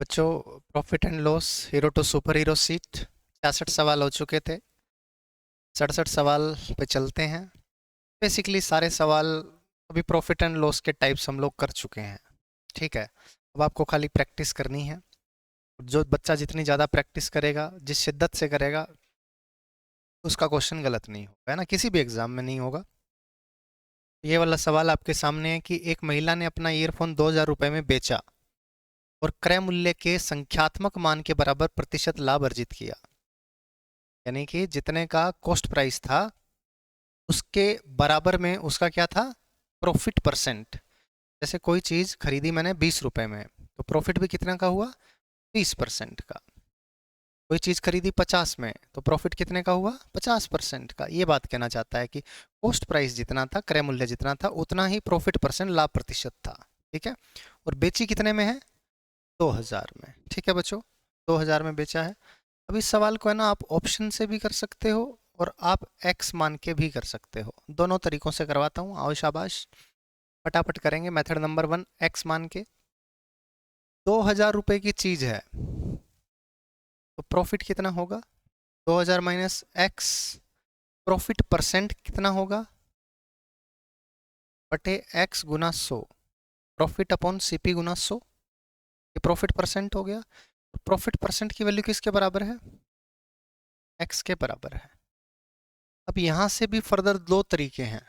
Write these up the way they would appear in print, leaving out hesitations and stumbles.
बच्चों, profit and loss hero to super hero sheet 66 सवाल हो चुके थे। 67 सवाल पे चलते हैं। बेसिकली सारे सवाल अभी प्रॉफिट एंड लॉस के टाइप्स हम लोग कर चुके हैं। ठीक है, अब आपको खाली प्रैक्टिस करनी है। जो बच्चा जितनी ज़्यादा प्रैक्टिस करेगा, जिस शिद्दत से करेगा, उसका क्वेश्चन गलत नहीं होगा, है ना, किसी भी एग्जाम में नहीं होगा। ये वाला सवाल आपके सामने है कि एक महिला ने अपना ईयरफोन 2000 रुपये में बेचा और क्रय मूल्य के संख्यात्मक मान के बराबर प्रतिशत लाभ अर्जित किया। यानी कि जितने का कॉस्ट प्राइस था उसके बराबर में उसका क्या था, प्रॉफिट परसेंट। जैसे कोई चीज़ खरीदी मैंने 20 रुपए में, तो प्रॉफिट भी कितना का हुआ, 20% का। कोई चीज़ खरीदी 50 में, तो प्रॉफिट कितने का हुआ, 50% का। ये बात कहना चाहता है कि कॉस्ट प्राइस जितना था, क्रय मूल्य जितना था, उतना ही प्रॉफिट परसेंट लाभ प्रतिशत था। ठीक है, और बेची कितने में है, 2000 में। ठीक है बच्चों, 2000 में बेचा है। अब इस सवाल को है ना, आप ऑप्शन से भी कर सकते हो और आप एक्स मान के भी कर सकते हो। दोनों तरीकों से करवाता हूँ, आओ शाबाश, फटाफट करेंगे। मेथड नंबर 1, एक्स मान के। 2000 रुपए की चीज है तो प्रॉफिट कितना होगा, 2000 माइनस एक्स। प्रॉफिट परसेंट कितना होगा, बटे एक्स गुना 100। प्रॉफिट अपॉन सीपी गुना 100, ये प्रॉफिट परसेंट हो गया। प्रॉफिट परसेंट की वैल्यू किसके बराबर है, एक्स के बराबर है। अब यहां से भी फर्दर दो तरीके हैं।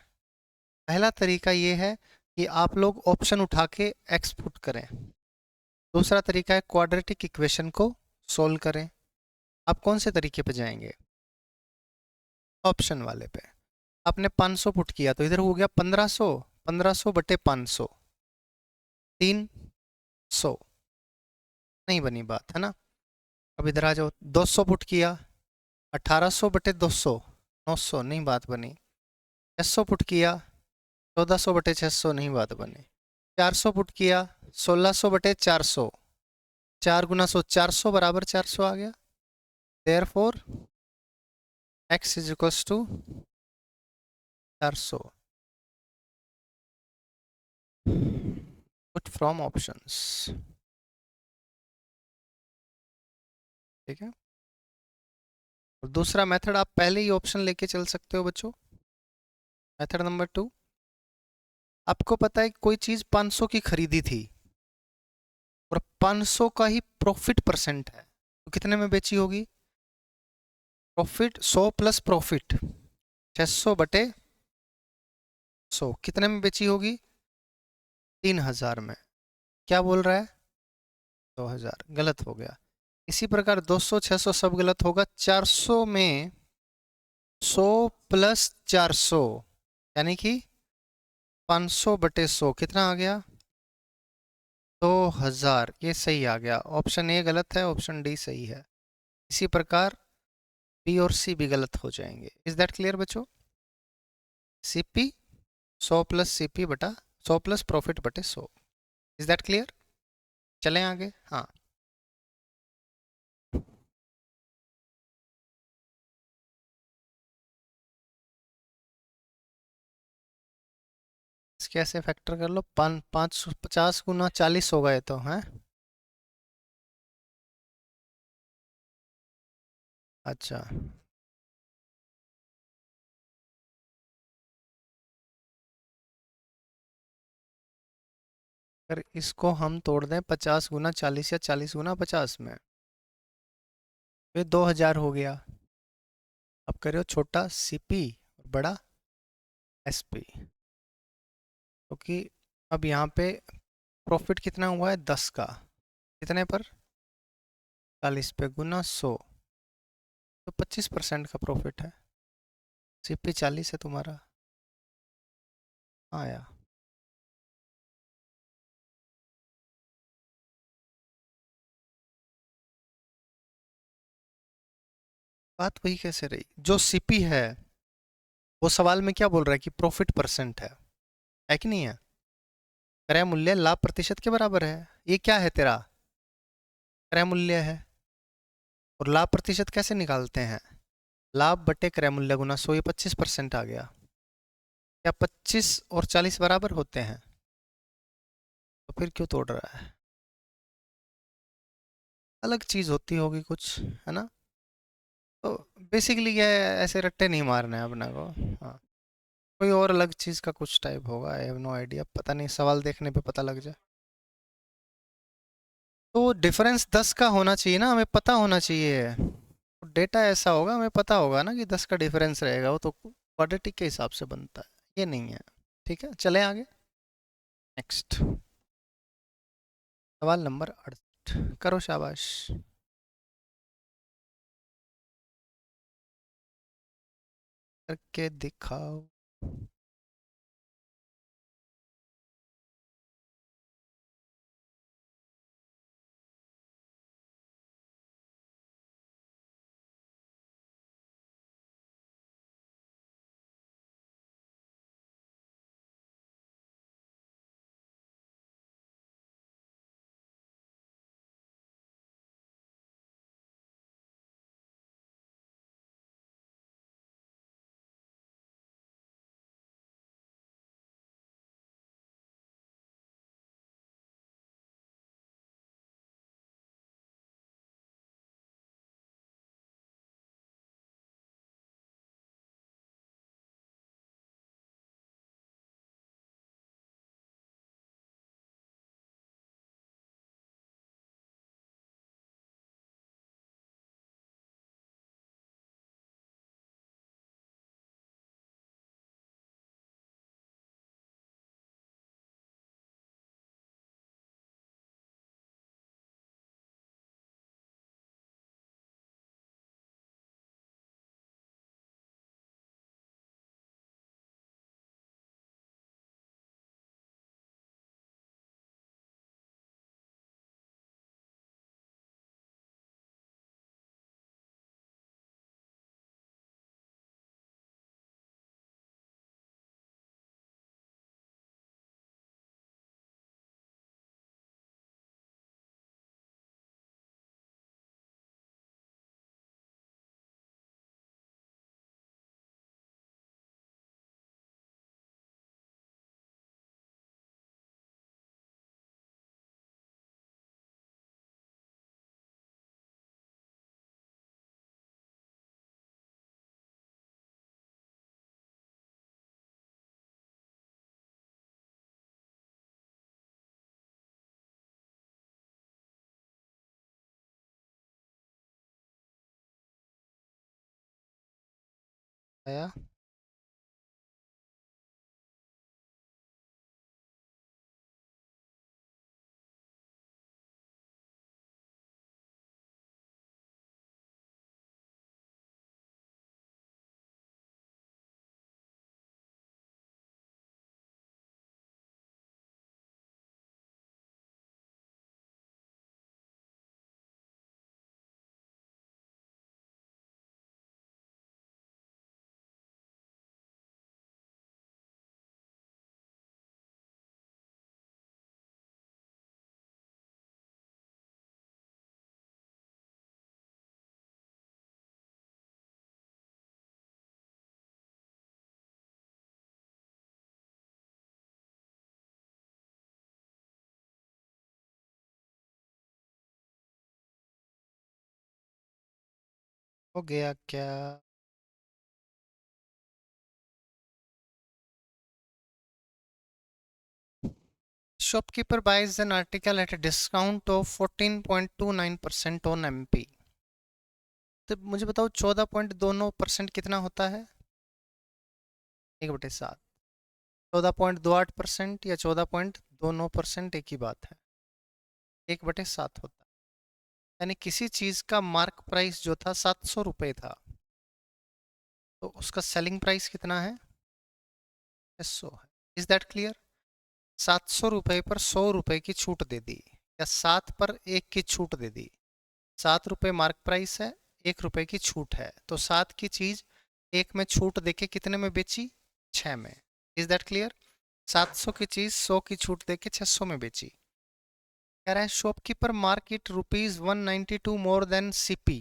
पहला तरीका ये है कि आप लोग ऑप्शन उठा के एक्स पुट करें। दूसरा तरीका है क्वाड्रेटिक इक्वेशन को सोल्व करें। आप कौन से तरीके पे जाएंगे, ऑप्शन वाले पे। आपने 500 पुट किया तो इधर हो गया 1500, 1500 बटे 500, 300। नहीं बनी बात, है ना। अब इधर आ जाओ, 200 पुट किया, 1800 बटे 200, 900, नहीं बात बनी। 600 पुट किया, 1400 बटे 600, नहीं बात बनी। 400 पुट किया, 1600 बटे 400, 4 गुना 100, 400 बराबर 400 आ गया। Therefore x is equals to 400। Put from options. ठीक है, और दूसरा मेथड आप पहले ही ऑप्शन लेके चल सकते हो बच्चों। मेथड नंबर 2, आपको पता है कोई चीज 500 की खरीदी थी और 500 का ही प्रॉफिट परसेंट है, तो कितने में बेची होगी, प्रॉफिट 100 प्लस प्रॉफिट 600 बटे 100, कितने में बेची होगी, 3000 में। क्या बोल रहा है, 2000, गलत हो गया। इसी प्रकार 200 600 सब गलत होगा। 400 में 100 प्लस 400 यानी कि 500 बटे 100 कितना आ गया, 2000। ये सही आ गया। ऑप्शन ए गलत है, ऑप्शन डी सही है। इसी प्रकार बी और सी भी गलत हो जाएंगे। इज दैट क्लियर बच्चों, सीपी 100 प्लस सीपी बटा 100 प्लस प्रॉफिट बटे 100। इज दैट क्लियर, चलें आगे। हाँ, इसके ऐसे फैक्टर कर लो, 550 गुना 40 होगा ये तो है। अच्छा, अगर इसको हम तोड़ दें 50 गुना 40 या 40 गुना 50 में, तो 2000 हो गया। अब करो छोटा सीपी और बड़ा एसपी, क्योंकि अब यहाँ पे प्रॉफिट कितना हुआ है, 10 का, कितने पर, 40 पे, गुना 100, तो 25% का प्रॉफिट है। सीपी 40 है तुम्हारा, आया। बात वही कैसे रही, जो सीपी है वो सवाल में क्या बोल रहा है कि प्रॉफिट परसेंट है कि नहीं है। क्रय मूल्य लाभ प्रतिशत के बराबर है। ये क्या है तेरा, क्रय मूल्य है। और लाभ प्रतिशत कैसे निकालते हैं, लाभ बटे क्रय मूल्य गुना 100, ये 25% आ गया। क्या 25 और 40 बराबर होते हैं, तो फिर क्यों तोड़ रहा है। अलग चीज़ होती होगी कुछ, है ना? तो बेसिकली क्या है, ऐसे रट्टे नहीं मारने हैं अपने को। हाँ, कोई और अलग चीज़ का कुछ टाइप होगा, आई हैव नो आइडिया, पता नहीं, सवाल देखने पे पता लग जाए। तो डिफरेंस 10 का होना चाहिए ना, हमें पता होना चाहिए। डेटा ऐसा होगा, हमें पता होगा ना कि 10 का डिफरेंस रहेगा, वो तो क्वाड्रेटिक के हिसाब से बनता है, ये नहीं है। ठीक है, चलें आगे। नेक्स्ट, सवाल नंबर 68, करो शाबाश। करके दिखाओ। आया? हो गया क्या? Shopkeeper buys an article at a discount of 14.29% on MP। तो मुझे बताओ 14.29% कितना होता है? 1/7। 14.28% या 14.29% एक ही बात है। 1/7 होता है। यानी किसी चीज का मार्क प्राइस जो था 700 रुपये था, तो उसका सेलिंग प्राइस कितना है? 600 है। Is that clear? 700 रुपये पर 100 रुपये की छूट दे दी, या 7 पर 1 की छूट दे दी। 7 रुपये मार्क प्राइस है, 1 रुपये की छूट है, तो 7 की चीज 1 में छूट देके कितने में बेची? 6 में। Is that clear? 700 की चीज 100 की छूट देके 600 में बेची। कह रहा है शॉपकीपर मार्केट ₹192 मोर देन सीपी।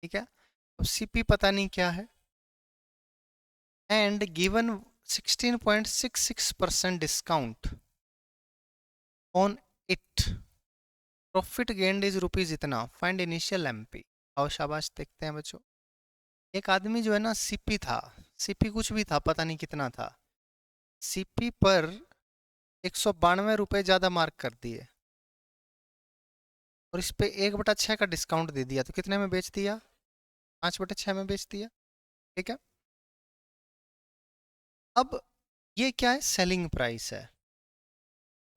ठीक है, अब सीपी पता नहीं क्या है, and given 16.66% discount on it profit gained is rupees इतना, फाइंड इनिशियल एमपी। और शाबाश, देखते हैं बच्चों। एक आदमी जो है ना सीपी था, सीपी कुछ भी था, पता नहीं कितना था, सीपी पर 192 रुपये ज़्यादा मार्क कर दिए और इस पे 1/6 का डिस्काउंट दे दिया, तो कितने में बेच दिया? 5/6 में बेच दिया। ठीक है, अब ये क्या है? सेलिंग प्राइस है,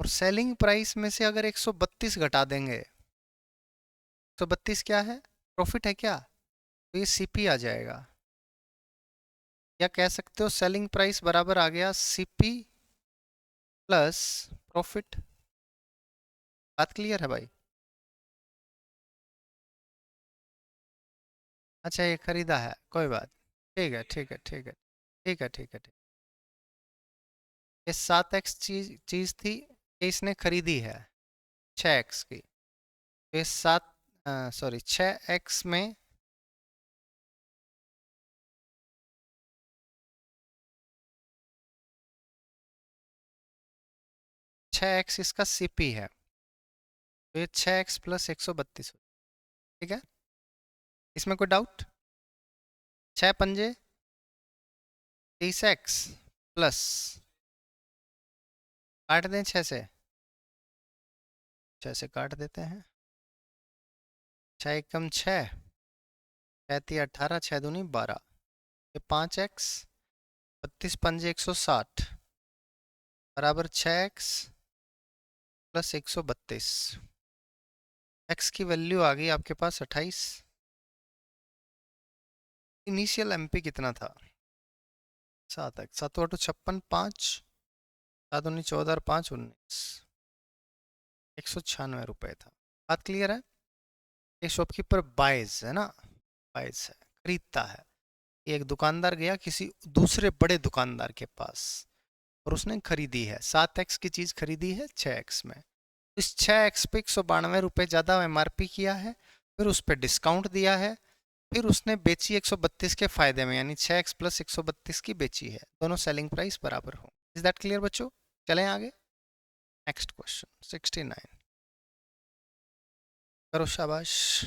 और सेलिंग प्राइस में से अगर 132 घटा देंगे, 132 क्या है? प्रॉफिट है क्या? तो ये सीपी आ जाएगा, या कह सकते हो सेलिंग प्राइस बराबर आ गया सीपी प्लस प्रॉफिट। बात क्लियर है भाई? अच्छा, ये खरीदा है, कोई बात। ठीक है, ठीक है, ठीक है, ठीक है, ठीक है, ठीक। ये 7x चीज थी, ये इसने खरीदी है 6x की। तो ये 6x में 6x इसका सीपी है, तो ये 6x प्लस 132। ठीक है, इसमें कोई डाउट? 6 पंजे 30x प्लस, काट दें 6 से, 6 से काट देते हैं। 6 एकम 6, 6×3 = 18, 6×2 = 12, ये 5x, 32 पंजे 160 बराबर 6x प्लस 132। x की वैल्यू आ गई आपके पास 28। इनिशियल एमपी कितना था? 7x, 7×8 = 56, 5, 7×9 = 14 और 5 = 19, 196 रुपये था। बात क्लियर है? ये शॉपकीपर बाइज है ना, बाइज है, खरीदता है। एक दुकानदार गया किसी दूसरे बड़े दुकानदार के पास और उसने खरीदी है, 7x की चीज़ खरीदी है 6x में। इस 6x पे 192 रुपये ज़्यादा एमआरपी किया है, फिर उस पर डिस्काउंट दिया है, फिर उसने बेची 132 के फायदे में, यानी 6x प्लस 132 की बेची है, दोनों सेलिंग प्राइस बराबर हो। इज दैट क्लियर बच्चों? चलें आगे। नेक्स्ट क्वेश्चन 69, करो शाबाश।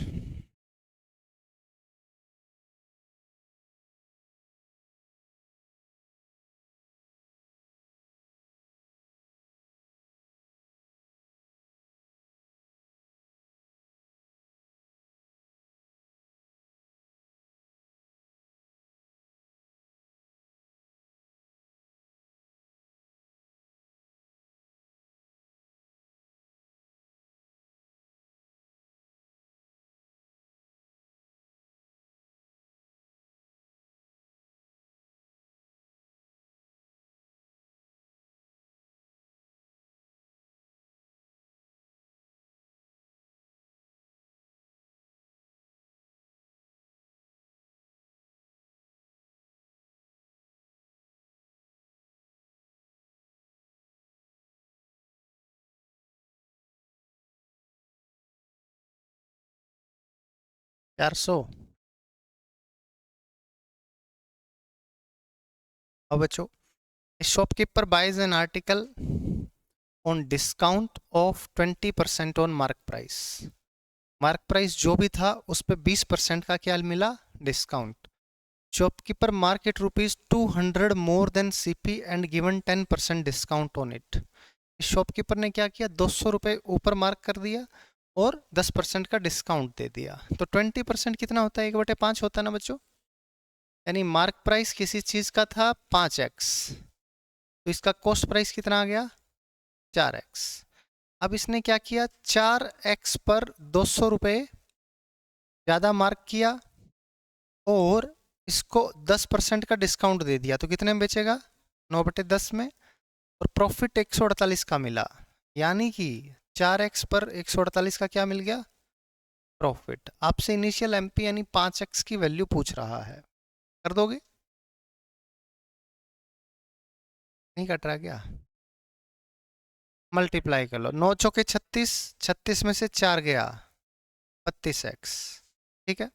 400। अब बच्चों, shopkeeper buys an article on discount of 20% on mark price. Mark price जो भी था उस पर 20% का क्या मिला? Discount. Shopkeeper marked ₹200 more than CP and given 10% discount on it. Shopkeeper ने क्या किया? 200 रुपये ऊपर मार्क कर दिया और 10% का डिस्काउंट दे दिया, तो 20% कितना होता है? 1/5 होता है ना बच्चों। यानी मार्क प्राइस किसी चीज़ का था 5x, तो इसका कॉस्ट प्राइस कितना आ गया? 4x। अब इसने क्या किया? 4x पर 200 रुपये ज़्यादा मार्क किया और इसको 10% का डिस्काउंट दे दिया, तो कितने में बेचेगा? 9/10 में। और प्रॉफिट 148 का मिला, यानी कि 4x पर 148 का क्या मिल गया? प्रॉफिट। आपसे इनिशियल एमपी यानी 5x की वैल्यू पूछ रहा है, कर दोगे? नहीं कट रहा क्या? मल्टीप्लाई कर लो, 9×4 = 36, 36 में से 4 गया 32x, ठीक है,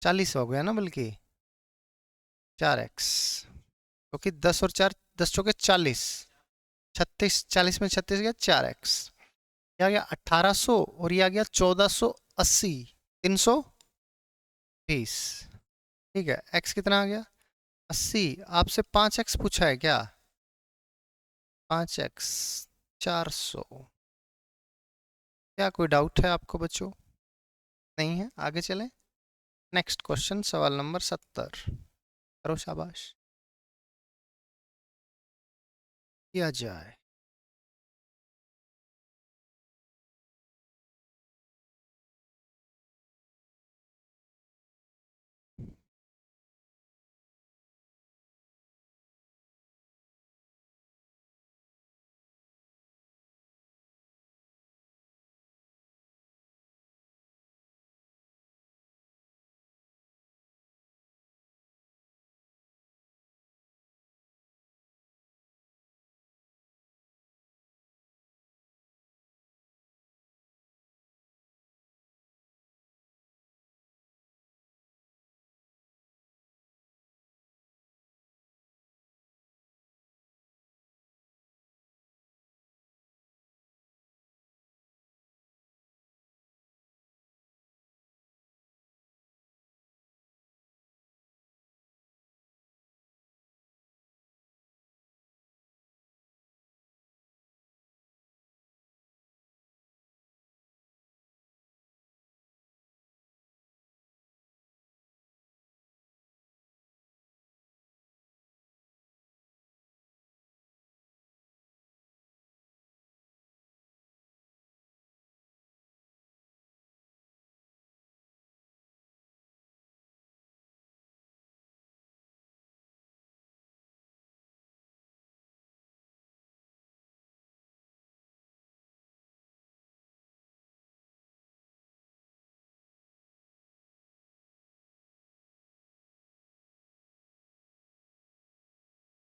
40 हो गया ना, बल्कि 4x, क्योंकि 10 और 4, 10×4 = 40, 36, 40 में 36 गया 4x, ये आ गया 1800 और ये आ गया 1480, 320। ठीक है, x कितना आ गया 80। आपसे 5x पूछा है क्या? 5x 400। क्या कोई डाउट है आपको बच्चों? नहीं है, आगे चलें। नेक्स्ट क्वेश्चन, सवाल नंबर 70। करो शाबाश, किया जाए।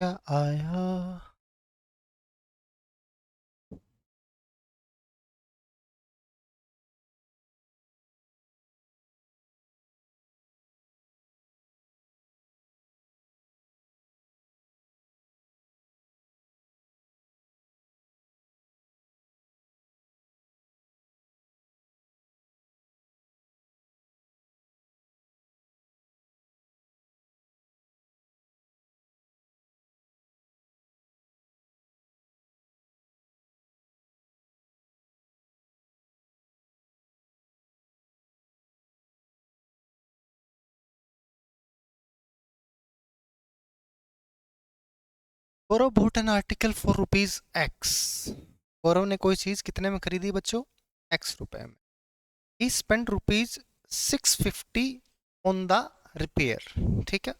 क्या आया? गौरव bought an article for rupees x। गौरव ने कोई चीज कितने में खरीदी बच्चों? x रुपए में। he spent rupees 650 on the repair। ठीक है,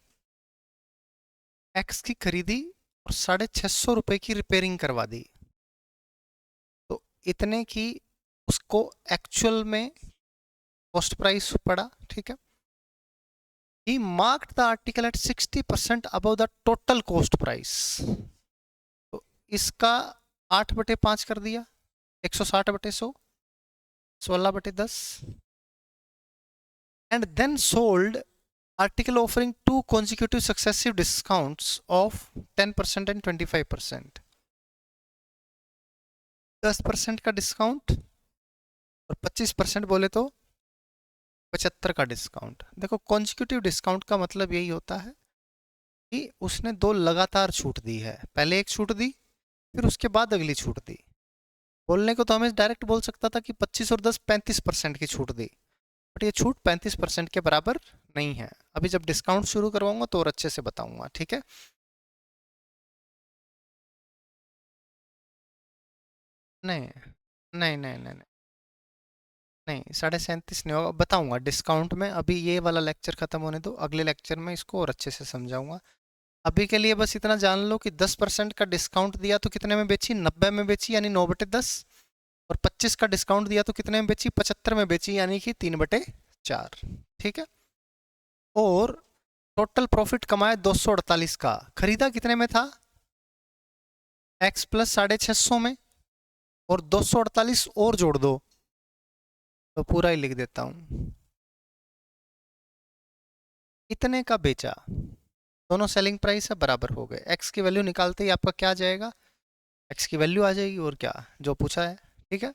x की खरीदी और 650 रुपए की रिपेयरिंग करवा दी, तो इतने की उसको एक्चुअल में कॉस्ट प्राइस पड़ा। ठीक है, he marked the article at 60% above the total cost price। तो इसका 8/5 कर दिया, 160/100, 16/10। and then sold article offering two consecutive successive discounts of 10% and 25%। 10% का डिस्काउंट और 25% बोले तो 75 का डिस्काउंट। देखो, कॉन्जिक्यूटिव डिस्काउंट का मतलब यही होता है कि उसने दो लगातार छूट दी है, पहले एक छूट दी फिर उसके बाद अगली छूट दी। बोलने को तो हमें डायरेक्ट बोल सकता था कि 25 और 10 35% की छूट दी, बट ये छूट 35% के बराबर नहीं है। अभी जब डिस्काउंट शुरू करवाऊंगा तो और अच्छे से बताऊंगा। ठीक है, नहीं नहीं नहीं नहीं नहीं, नहीं 37.5 नहीं होगा, बताऊंगा डिस्काउंट में। अभी ये वाला लेक्चर खत्म होने दो, अगले लेक्चर में इसको और अच्छे से समझाऊंगा। अभी के लिए बस इतना जान लो कि 10% का डिस्काउंट दिया तो कितने में बेची? 90 में बेची, यानी 9/10। और 25 का डिस्काउंट दिया तो कितने में बेची? 75 में बेची, यानी कि 3/4। ठीक है, और टोटल प्रॉफिट कमाया 248 का। खरीदा कितने में था? x प्लस 650 में, और 248 और जोड़ दो तो पूरा ही लिख देता हूं। इतने का बेचा, दोनों सेलिंग प्राइस है बराबर हो गए। x की वैल्यू निकालते ही आपका क्या आ जाएगा? x की वैल्यू आ जाएगी, और क्या जो पूछा है। ठीक है,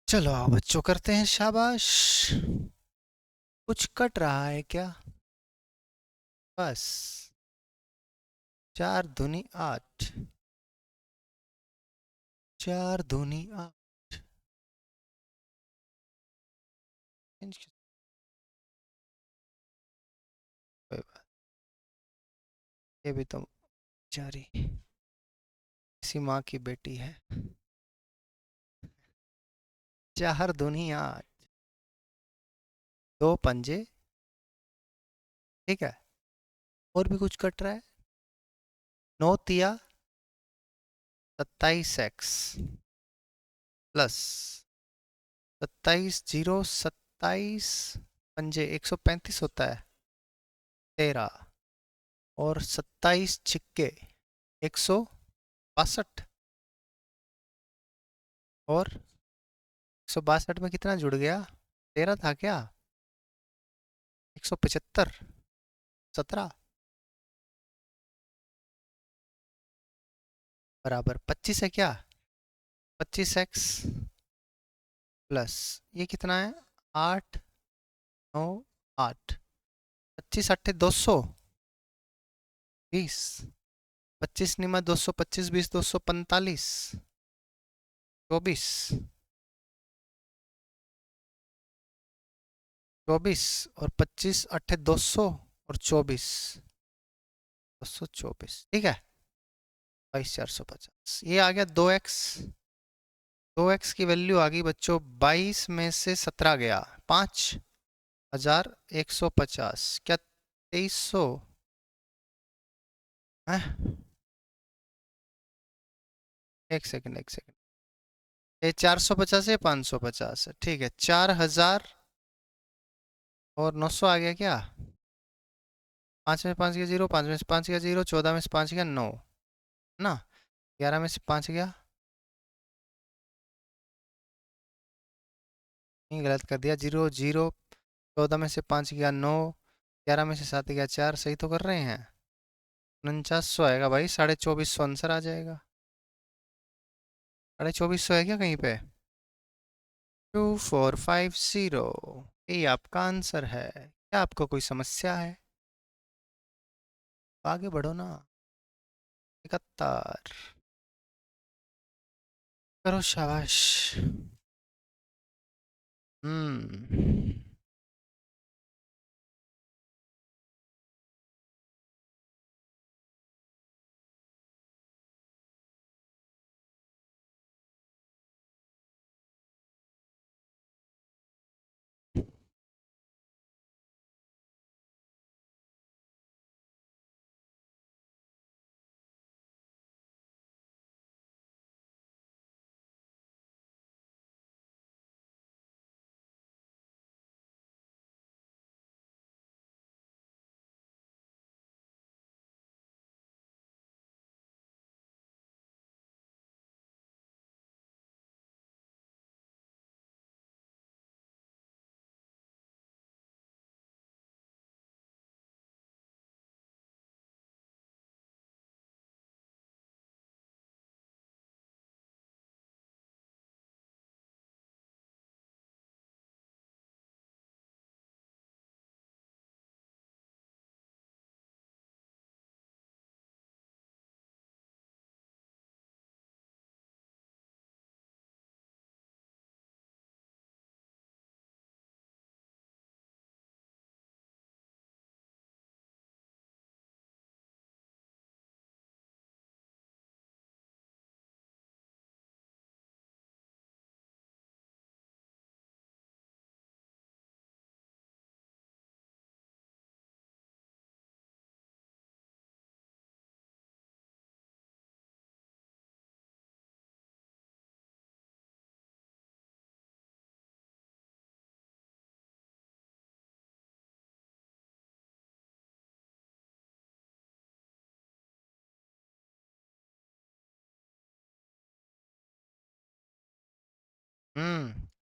चलो आओ बच्चों करते हैं शाबाश। कुछ कट रहा है क्या? बस। 4 दूनी 8। 4 दूनी 8। कोई बात, ये भी तो जारी इसी माँ की बेटी है। 4 दूनी 8। 2 पंजे। ठीक है। और भी कुछ कट रहा है? 9 तिया 27 एक्स प्लस 27 0 27 पंजे 135 होता है। 13 और 27 छिक्के 162। और 162 में कितना जुड़ गया? 13 था क्या? 175। 17 बराबर 25 है क्या? 25 एक्स प्लस ये कितना है? 8 9 8। 25 8 220। 25 × 2 25 20 245। 24 और 25 8 200 और 224। ठीक है। 22 450 ये आ गया 2 एक्स। 2 एक्स की वैल्यू आ गई बच्चों 22 में से 17 गया 5150। क्या 2300 है? एक सेकंड। ये 450 है 550 है ठीक है 4000 और 900 आ गया क्या? 5 में से 5 गया 0 5 में से 5 गया 0 14 में से 5 गया 9 ना। 11 में से 5 गया नहीं गलत कर दिया 0 0। 14 में से 5 गया 9। 11 में से 7 गया 4 सही तो कर रहे हैं। 4900 आएगा भाई 2450 आंसर आ जाएगा। 2450 है क्या कहीं पे? 2450 यही आपका आंसर है। क्या आपको कोई समस्या है? आगे बढ़ो ना। 71 करो शाबाश। हम्म।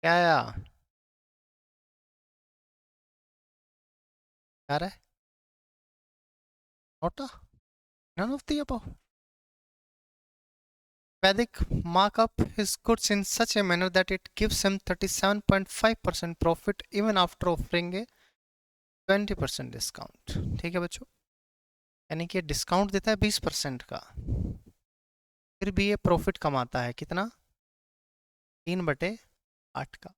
क्या आया? क्या रहा है? NOTA? None of the above. Vedic mark up his goods in such a manner that it gives him 37.5% profit even after offering a 20% discount. ठीक है बच्चों, यानी कि डिस्काउंट देता है 20% का, फिर भी ये प्रॉफिट कमाता है कितना, 3/8 का।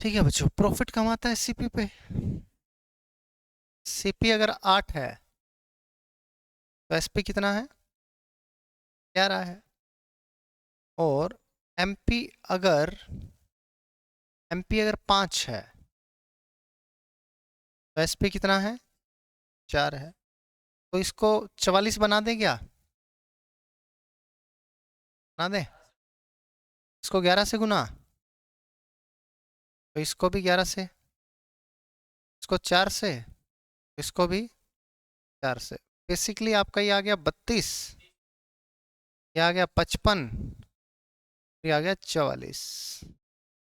ठीक है बच्चों, प्रॉफिट कमाता है सीपी पे। सीपी अगर 8 है तो एसपी कितना है, 11 है। और एमपी अगर एमपी अगर 5 है तो एसपी कितना है, 4 है। तो इसको 44 बना दें क्या, बना दें। इसको 11 से गुना, तो इसको भी 11 से, इसको 4 से, इसको भी 4 से। बेसिकली आपका ये आ गया 32, ये आ गया 55, ये आ गया 44।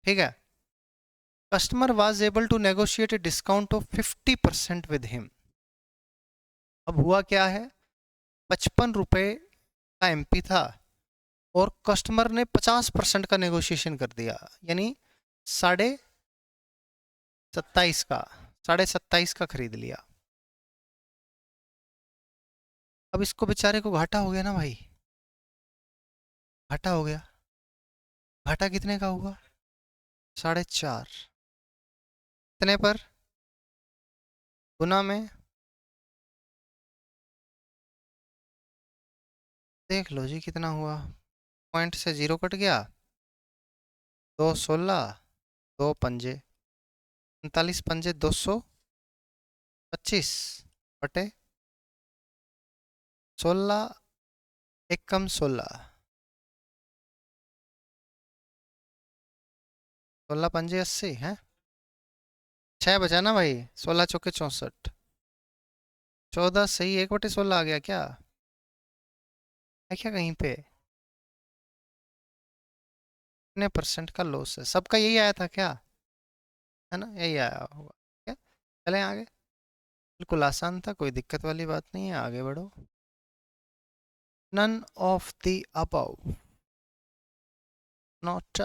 ठीक है। Customer was able to negotiate a discount of 50% with him. अब हुआ क्या है, 55 रुपये का एमपी था और कस्टमर ने 50% का नेगोशिएशन कर दिया, यानी 27.5 का, 27.5 का खरीद लिया। अब इसको बेचारे को घाटा हो गया ना भाई, घाटा हो गया। घाटा कितने का हुआ, 4.5। कितने पर, गुना में, देख लो जी कितना हुआ। पॉइंट से जीरो कट गया, 2 16, 2 पंजे 39 पंजे 225 बटे 16, एक कम 16, 16 पंजे 80 है। 6 बचा ना भाई, 16 चौके 64, 14 सही, 1/16 आ गया क्या, है क्या कहीं पे। कितने परसेंट का लॉस है, सबका यही आया था क्या, है ना, यही आया होगा। क्या, चलें आगे। बिल्कुल आसान था, कोई दिक्कत वाली बात नहीं है, आगे बढ़ो। None of the above, not.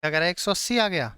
क्या कह रहा है, 180 आ गया।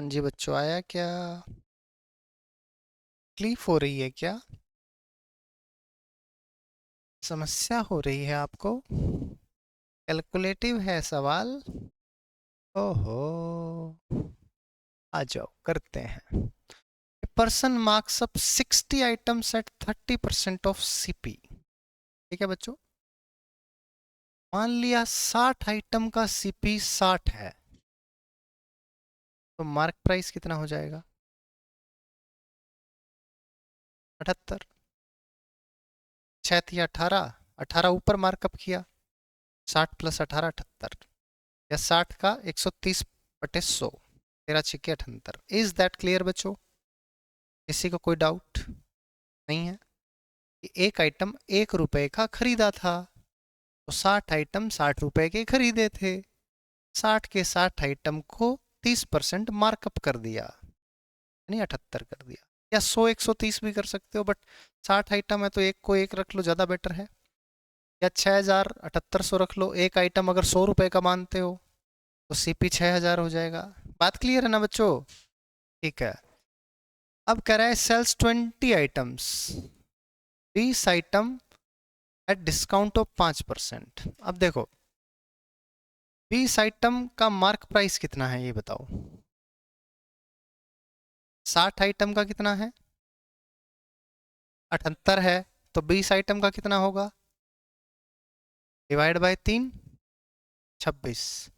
हाँ जी बच्चों, आया क्या? तकलीफ हो रही है क्या? समस्या हो रही है आपको? कैलकुलेटिव है सवाल? ओहो, आ जाओ करते हैं। Person marks up 60 items eight 30% of CP. ठीक है बच्चों, मान लिया 60 आइटम का सीपी 60 है, तो मार्क प्राइस कितना हो जाएगा? 78। 6 थी 18, 18 ऊपर मार्कअप किया, 60 प्लस 18 78, या 60 का 130/100, 13×6 78। इज दैट क्लियर बच्चों? किसी को कोई डाउट नहीं है? एक आइटम 1 रुपए का खरीदा था, तो 60 आइटम 60 रुपए के खरीदे थे, 60 के 60 आइटम को 30% मार्कअप कर दिया, यानी 78 कर दिया। या 100 130 भी कर सकते हो, बट 60 आइटम है तो एक को एक रख लो, ज़्यादा बेटर है। या 6000 7800 रख लो। एक आइटम अगर 100 रुपए का मानते हो तो सीपी 6000 हो जाएगा। बात क्लियर है ना बच्चों? ठीक है। अब कह रहा है sells 20 items, 20 item at discount of 5%। अब देखो 20 आइटम का मार्क प्राइस कितना है ये बताओ। 60 आइटम का कितना है? 78 है, तो 20 आइटम का कितना होगा? Divide by 3, 26।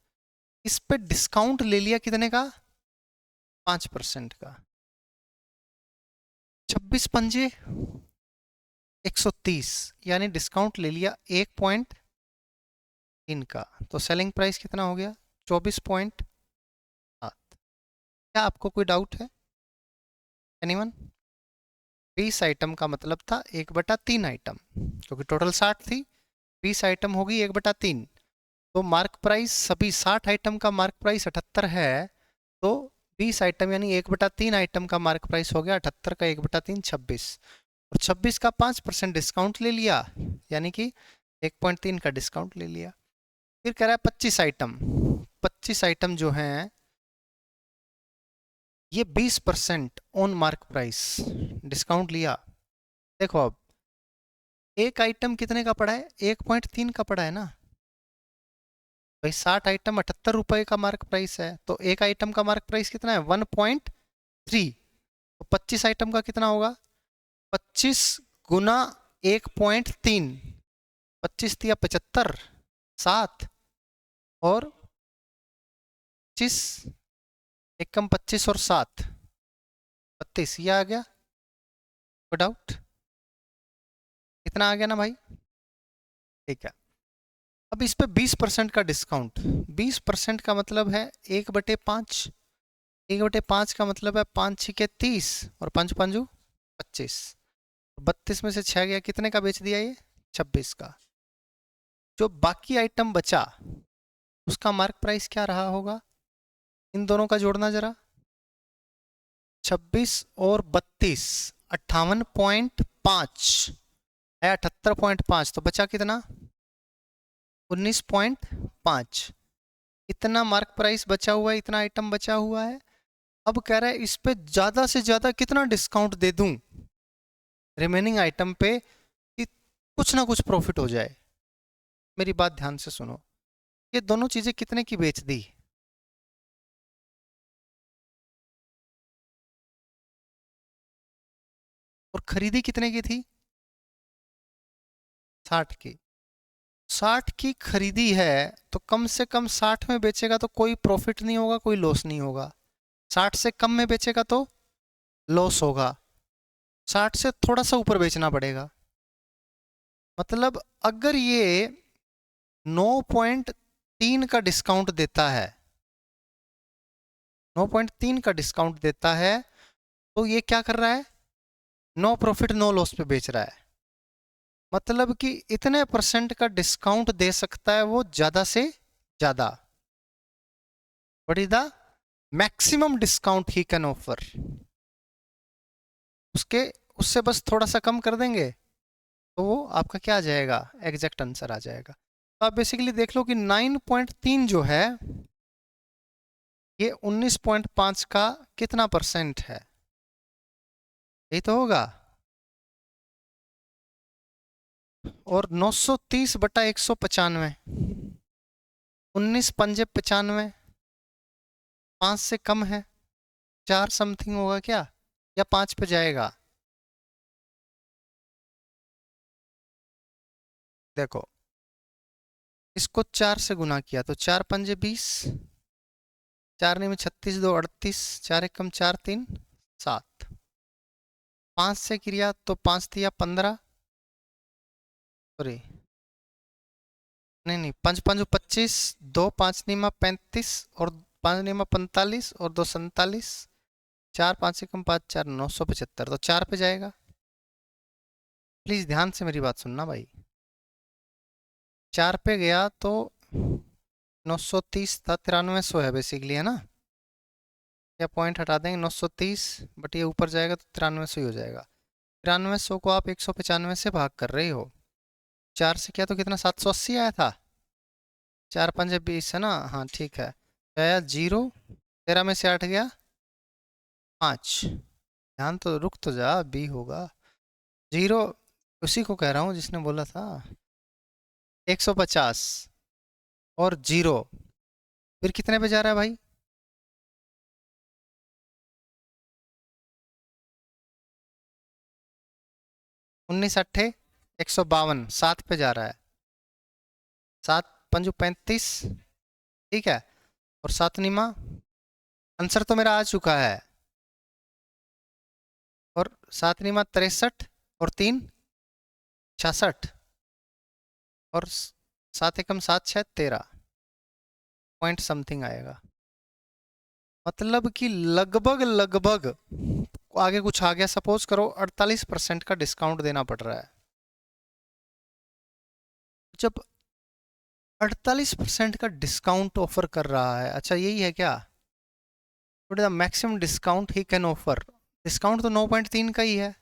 इस पे डिस्काउंट ले लिया कितने का? 5% का। 26 पंजे 130, यानी डिस्काउंट ले लिया 1.3 का, तो सेलिंग प्राइस कितना हो गया? 24.7। क्या आपको कोई डाउट है? एनीवन? 20 आइटम का मतलब था 1/3 आइटम, क्योंकि टोटल 60 थी, 20 आइटम होगी 1/3। तो मार्क प्राइस, सभी 60 आइटम का मार्क प्राइस 78 है, तो 20 आइटम यानी 1/3 आइटम का मार्क प्राइस हो गया 78 का 1/3 26, और 26 का 5% डिस्काउंट ले लिया, यानी कि 1.3 का डिस्काउंट ले लिया। फिर कह रहा है 25 आइटम। 25 आइटम जो हैं ये 20% ऑन मार्क प्राइस, डिस्काउंट लिया। देखो अब एक आइटम कितने का पड़ा है? 1.3 का पड़ा है ना भाई। 60 आइटम 78 रुपए का मार्क प्राइस है, तो एक आइटम का मार्क प्राइस कितना है? 1.3। तो 25 आइटम का कितना होगा? 25 गुना 1.3, 25 दिया 75, 7 और 25, एक कम 25 और 7 32, ये आ गया। कोई डाउट? कितना आ गया ना भाई? ठीक है। अब इस पे 20% का डिस्काउंट, 20% का मतलब है 1/5। 1/5 का मतलब है 5 6 30 और 5 5 25। 32 में से 6 गया, कितने का बेच दिया ये? 26 का। जो बाकी आइटम बचा उसका मार्क प्राइस क्या रहा होगा? इन दोनों का जोड़ना जरा, 26 और 32 58.5 है, 78.5, तो बचा कितना? 19.5। इतना मार्क प्राइस बचा हुआ है, इतना आइटम बचा हुआ है। अब कह रहा है इस पे ज्यादा से ज्यादा कितना डिस्काउंट दे दूं रिमेनिंग आइटम पे कि कुछ ना कुछ प्रॉफिट हो जाए। मेरी बात ध्यान से सुनो, ये दोनों चीजें कितने की बेच दी? और खरीदी कितने की थी? 60 की। 60 की खरीदी है तो कम से कम 60 में बेचेगा तो कोई प्रॉफिट नहीं होगा, कोई लॉस नहीं होगा। 60 से कम में बेचेगा तो लॉस होगा, 60 से थोड़ा सा ऊपर बेचना पड़ेगा। मतलब अगर ये 9.3 का डिस्काउंट देता है, 9.3 का डिस्काउंट देता है, तो ये क्या कर रहा है? नो प्रॉफिट नो लॉस पे बेच रहा है। मतलब कि इतने परसेंट का डिस्काउंट दे सकता है वो, ज्यादा से ज्यादा। What is the maximum discount he can offer? उसके उससे बस थोड़ा सा कम कर देंगे तो वो आपका क्या आ जाएगा? एग्जैक्ट आंसर आ जाएगा। तो आप बेसिकली देख लो कि 9.3 जो है ये 19.5 का कितना परसेंट है? यही तो होगा। और 930/195, 19 पंजे 95, 5 से कम है, 4 समथिंग होगा क्या, या 5 पे जाएगा? देखो, इसको 4 से गुना किया तो 4 पंजे 20, 4 नहीं में 36, 2 38, 4 एकम 4, 3 7, 5 से किया तो 5 दिया 15, सॉरी नहीं नहीं, 5 5 25, 2 5 निमा 35, और 5 निमा 45, और 2 47, 4 5 एकम 5 4 975, तो 4 पे जाएगा। प्लीज ध्यान से मेरी बात सुनना भाई। 4 पे गया तो 930 था, 9300 है बेसिकली, है ना? या पॉइंट हटा देंगे 930, बट ये ऊपर जाएगा तो 9300 ही हो जाएगा। 9300 को आप 195 से भाग कर रहे हो, 4 से किया तो कितना, 780 आया था। 4 पंजे 20 है ना, हाँ ठीक है। आया 0, 13 में से 8 गया 5। ध्यान तो, रुक तो जा, बी होगा 0। उसी को कह रहा हूँ जिसने बोला था 150 और 0, फिर कितने पे जा रहा है भाई? 19 अट्ठे 152, 7 पे जा रहा है। 7 पंजू 35, ठीक है। और 7 निमा, आंसर तो मेरा आ चुका है। और 7 निमा 63, और 3 66, और 7 एकम 7 6 13 पॉइंट समथिंग आएगा। मतलब कि लगभग लगभग आगे कुछ आ गया, सपोज करो 48% का डिस्काउंट देना पड़ रहा है। जब 48% का डिस्काउंट ऑफर कर रहा है, अच्छा यही है क्या? What is the maximum discount he can offer? Discount तो 9.3 का ही है,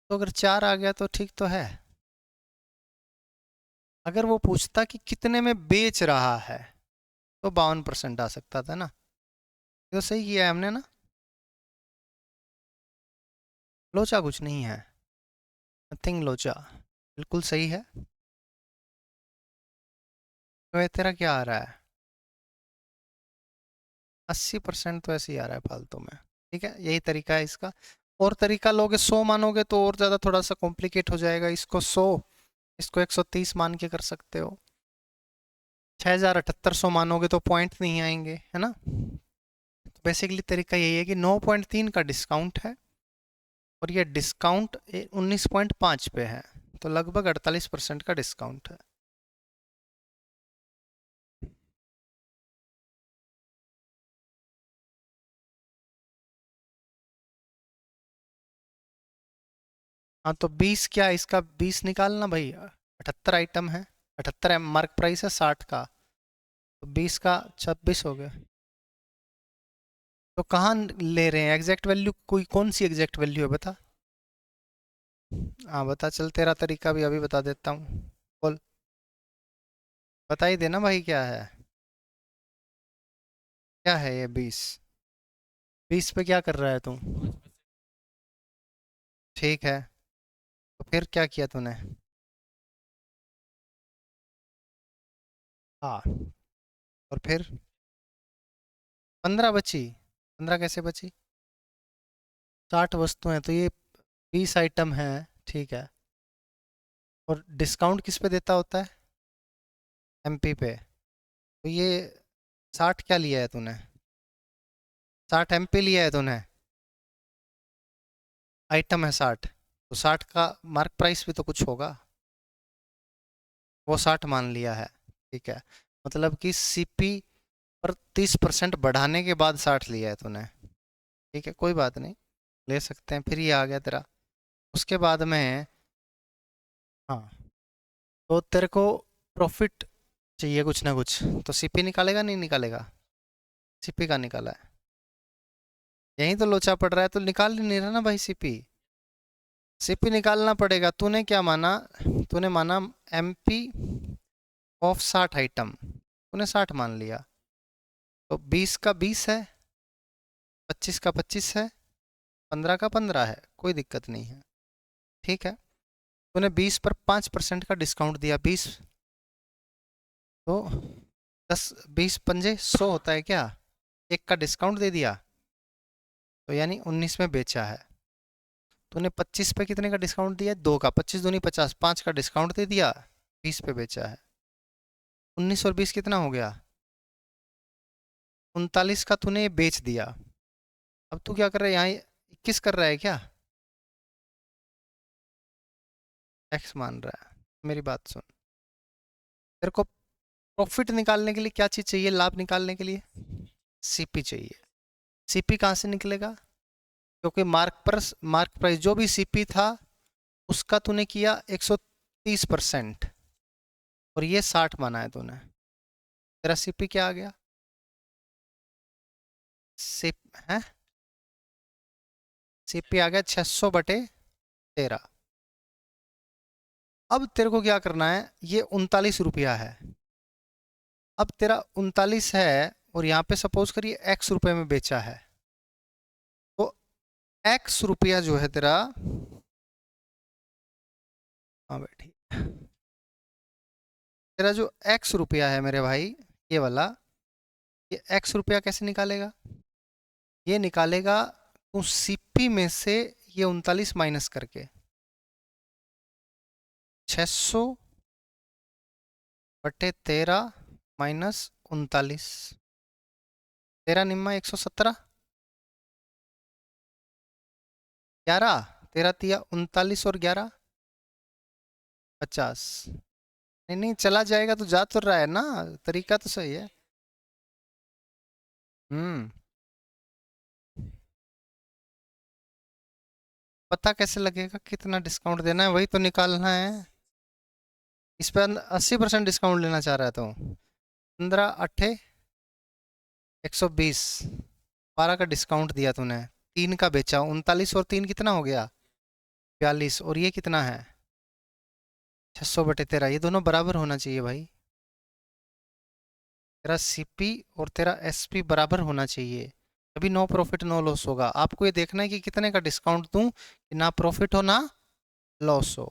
तो अगर 4 आ गया तो ठीक तो है। अगर वो पूछता कि कितने में बेच रहा है तो 52% आ सकता था ना। ये तो सही किया है हमने ना, लोचा कुछ नहीं है, नथिंग लोचा, बिल्कुल सही है। तो ये तेरा क्या आ रहा है? 80% तो ऐसे ही आ रहा है फालतू में। ठीक है, यही तरीका है इसका। और तरीका लोगे 100 मानोगे तो और ज़्यादा थोड़ा सा कॉम्प्लिकेट हो जाएगा। इसको 100, इसको 130 मान के कर सकते हो। 6700 मानोगे तो पॉइंट नहीं आएंगे, है ना? तो बेसिकली तरीका यही है कि 9.3 का डिस्काउंट है, और ये डिस्काउंट 19.5 पे है, तो लगभग 48% का डिस्काउंट है। हाँ तो 20 क्या, इसका 20 निकालना भाई, 78 आइटम है, 78 मार्क प्राइस है 60 का, तो 20 का 26 हो गया। तो कहाँ ले रहे हैं एग्जैक्ट वैल्यू, कोई कौन सी एग्जैक्ट वैल्यू है बता? हाँ बता, चल तेरा तरीका भी अभी बता देता हूँ, बोल। बता ही देना भाई क्या है, क्या है ये 20? 20 पे क्या कर रहा है तू? ठीक है, तो फिर क्या किया तूने? हाँ, और फिर 15 बची। 15 कैसे बची? 60 वस्तुएं, तो ये 20 आइटम है, ठीक है। और डिस्काउंट किस पे देता होता है? एमपी पे। तो ये 60 क्या लिया है तूने? 60 एमपी लिया है तूने, आइटम है 60, तो 60 का मार्क प्राइस भी तो कुछ होगा, वो 60 मान लिया है, ठीक है। मतलब कि सीपी पर 30% बढ़ाने के बाद 60 लिया है तूने, ठीक है, कोई बात नहीं, ले सकते हैं। फिर ये आ गया तेरा, उसके बाद में, हाँ, तो तेरे को प्रॉफिट चाहिए कुछ ना कुछ, तो सीपी निकालेगा नहीं निकालेगा? सीपी का निकाला है, यहीं तो लोचा पड़ रहा है, तो निकाल ही नहीं रहा ना भाई सीपी। सीपी निकालना पड़ेगा। तूने क्या माना? तूने माना एमपी ऑफ 60 आइटम, तूने 60 मान लिया, तो 20 का 20 है, 25 का 25 है, 15 का 15 है, कोई दिक्कत नहीं है। ठीक है, तूने 20 पर 5% का डिस्काउंट दिया, 20 तो 10 20 पंजे 100 होता है क्या, एक का डिस्काउंट दे दिया तो यानी 19 में बेचा है। तूने 25 पे कितने का डिस्काउंट दिया, 2 का, 25 दूनी 50, 5 का डिस्काउंट दे दिया, 20 पे बेचा है। 19 और 20 कितना हो गया, 39 का तूने बेच दिया। अब तू क्या कर रहा है यहाँ, 21 कर रहा है क्या, एक्स मान रहा है। मेरी बात सुन, तेरे को प्रॉफिट निकालने के लिए क्या चीज़ चाहिए, लाभ निकालने के लिए सीपी चाहिए। सीपी कहाँ से निकलेगा, क्योंकि मार्क प्राइस जो भी सीपी था उसका तूने किया 130% और ये 60 माना है तूने, तेरा सीपी क्या आ गया, सीप है, सीपी आ गया 600/13। अब तेरे को क्या करना है, ये 39 रुपया है। अब तेरा 39 है और यहाँ पे सपोज करिए x रुपए में बेचा है, तो x रुपया जो है तेरा, हाँ बैठी, तेरा जो x रुपया है मेरे भाई, ये वाला, ये x रुपया कैसे निकालेगा, ये निकालेगा उस सीपी में से ये 39 माइनस करके, 600/13 माइनस 39, तेरा निम्मा 117, 11, तेरा तिया 39 और 11 50। नहीं नहीं चला जाएगा तो जा तो रहा है ना, तरीका तो सही है। हम्म, पता कैसे लगेगा कितना डिस्काउंट देना है, वही तो निकालना है। इस पर 80% डिस्काउंट लेना चाह रहा है तो 15 अट्ठे 120, 12 का डिस्काउंट दिया तूने, 3 का बेचा, 39 और 3 कितना हो गया 42, और ये कितना है 600/13, ये दोनों बराबर होना चाहिए भाई, तेरा सीपी और तेरा एसपी बराबर होना चाहिए, तभी नो प्रॉफिट नो लॉस होगा। आपको ये देखना है कि कितने का डिस्काउंट दूं कि ना प्रॉफिट हो ना लॉस हो।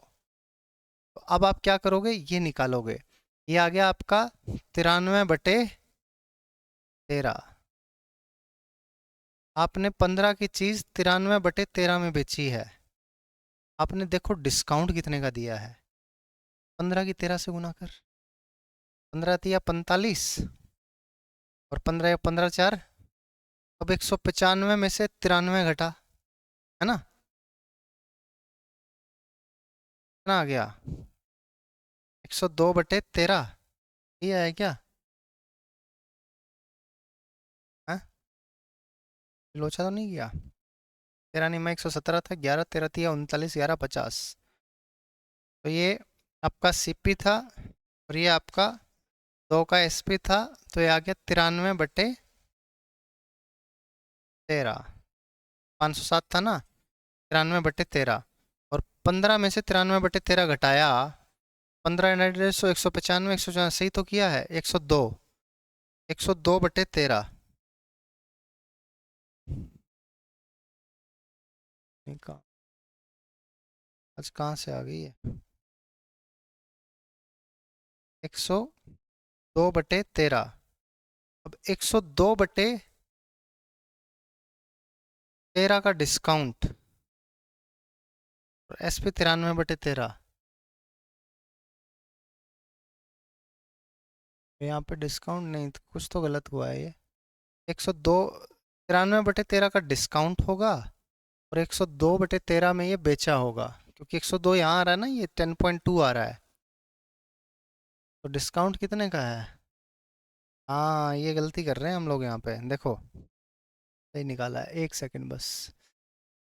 तो अब आप क्या करोगे, ये निकालोगे, ये आ गया आपका 93/13। आपने 15 की चीज 93/13 में बेची है, आपने देखो डिस्काउंट कितने का दिया है, 15 की 13 से गुना कर, 15 तिया 45 और 15 या 15 4, अब 195 में से 93 घटा, है ना, कितना आ गया 102/13, ये है क्या है, लोचा तो नहीं गया, तेरा निम्मा 117 था, 11 13 तिया 39, 11 50, तो ये आपका सीपी था और ये आपका 2 का एसपी था, तो ये आ गया 93/13, 507 था ना, 93/13, और 15 में से 93/13 घटाया, 15 100 195 194, सही तो किया है, 102, 102/13, आज कहाँ से आ गई है, 102/13, अब 102/13 का डिस्काउंट और एस पे 93/13, यहाँ पे डिस्काउंट नहीं तो कुछ तो गलत हुआ है, ये 102, 93/13 का डिस्काउंट होगा और 102/13 में ये बेचा होगा, क्योंकि 102 यहाँ आ रहा है ना, ये 10.2 आ रहा है, तो डिस्काउंट कितने का है, हाँ ये गलती कर रहे हैं हम लोग यहाँ पे, देखो सही निकाला है, 1 सेकंड बस,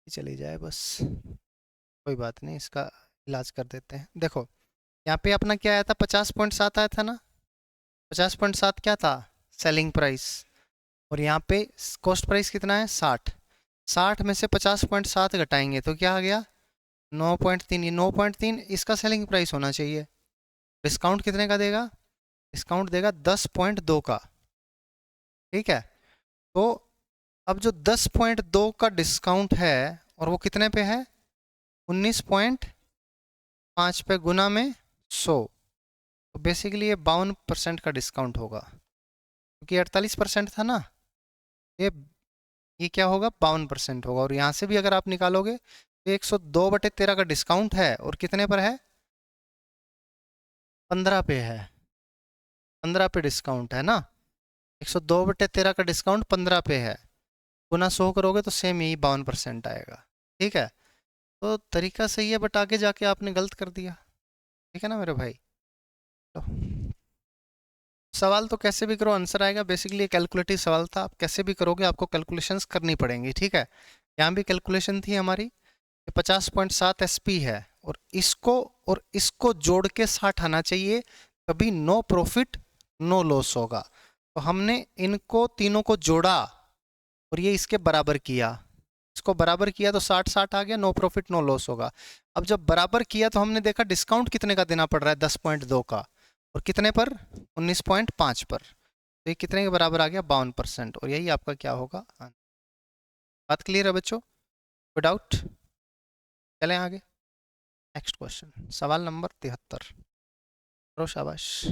ये चली जाए बस, कोई बात नहीं, इसका इलाज कर देते हैं। देखो यहाँ पे अपना क्या आया था, 50.7 आया था ना, 50.7 क्या था सेलिंग प्राइस, और यहाँ पे कॉस्ट प्राइस कितना है 60, 60 में से 50.7 घटाएंगे तो क्या आ गया 9.3, ये 9.3 इसका सेलिंग प्राइस होना चाहिए। डिस्काउंट कितने का देगा, डिस्काउंट देगा 10.2 का, ठीक है। तो अब जो 10.2 का डिस्काउंट है और वो कितने पे है, 19.5 पे गुना में 100, तो बेसिकली ये 52% का डिस्काउंट होगा, क्योंकि 48% था ना, ये ये क्या होगा, 52% होगा। और यहाँ से भी अगर आप निकालोगे तो 102/13 का डिस्काउंट है और कितने पर है, 15 पे है, 15 पे डिस्काउंट है ना। 102/13 का डिस्काउंट 15 पे है, गुना 100 करोगे तो सेम यही 52% आएगा। ठीक है, तो तरीका सही है, बट आगे जाके आपने गलत कर दिया। ठीक है ना मेरे भाई। तो सवाल तो कैसे भी करो आंसर आएगा, बेसिकली ये कैलकुलेटिव सवाल था, आप कैसे भी करोगे आपको कैलकुलेशंस करनी पड़ेंगी। ठीक है, यहाँ भी कैलकुलेशन थी हमारी, 50.7 एसपी है और इसको जोड़ के 60 आना चाहिए, कभी नो प्रॉफिट नो लॉस होगा। तो हमने इनको तीनों को जोड़ा और ये इसके बराबर किया, इसको बराबर किया तो 60-60 आ गया, नो प्रॉफिट नो लॉस होगा। अब जब बराबर किया तो हमने देखा डिस्काउंट कितने का देना पड़ रहा है, 10.2 का, और कितने पर, 19.5 पर, तो ये कितने के बराबर आ गया, 52%, और यही आपका क्या होगा। बात क्लियर है बच्चों, विदाउट, चलें आगे। नेक्स्ट क्वेश्चन, सवाल नंबर 73, करो शाबाश।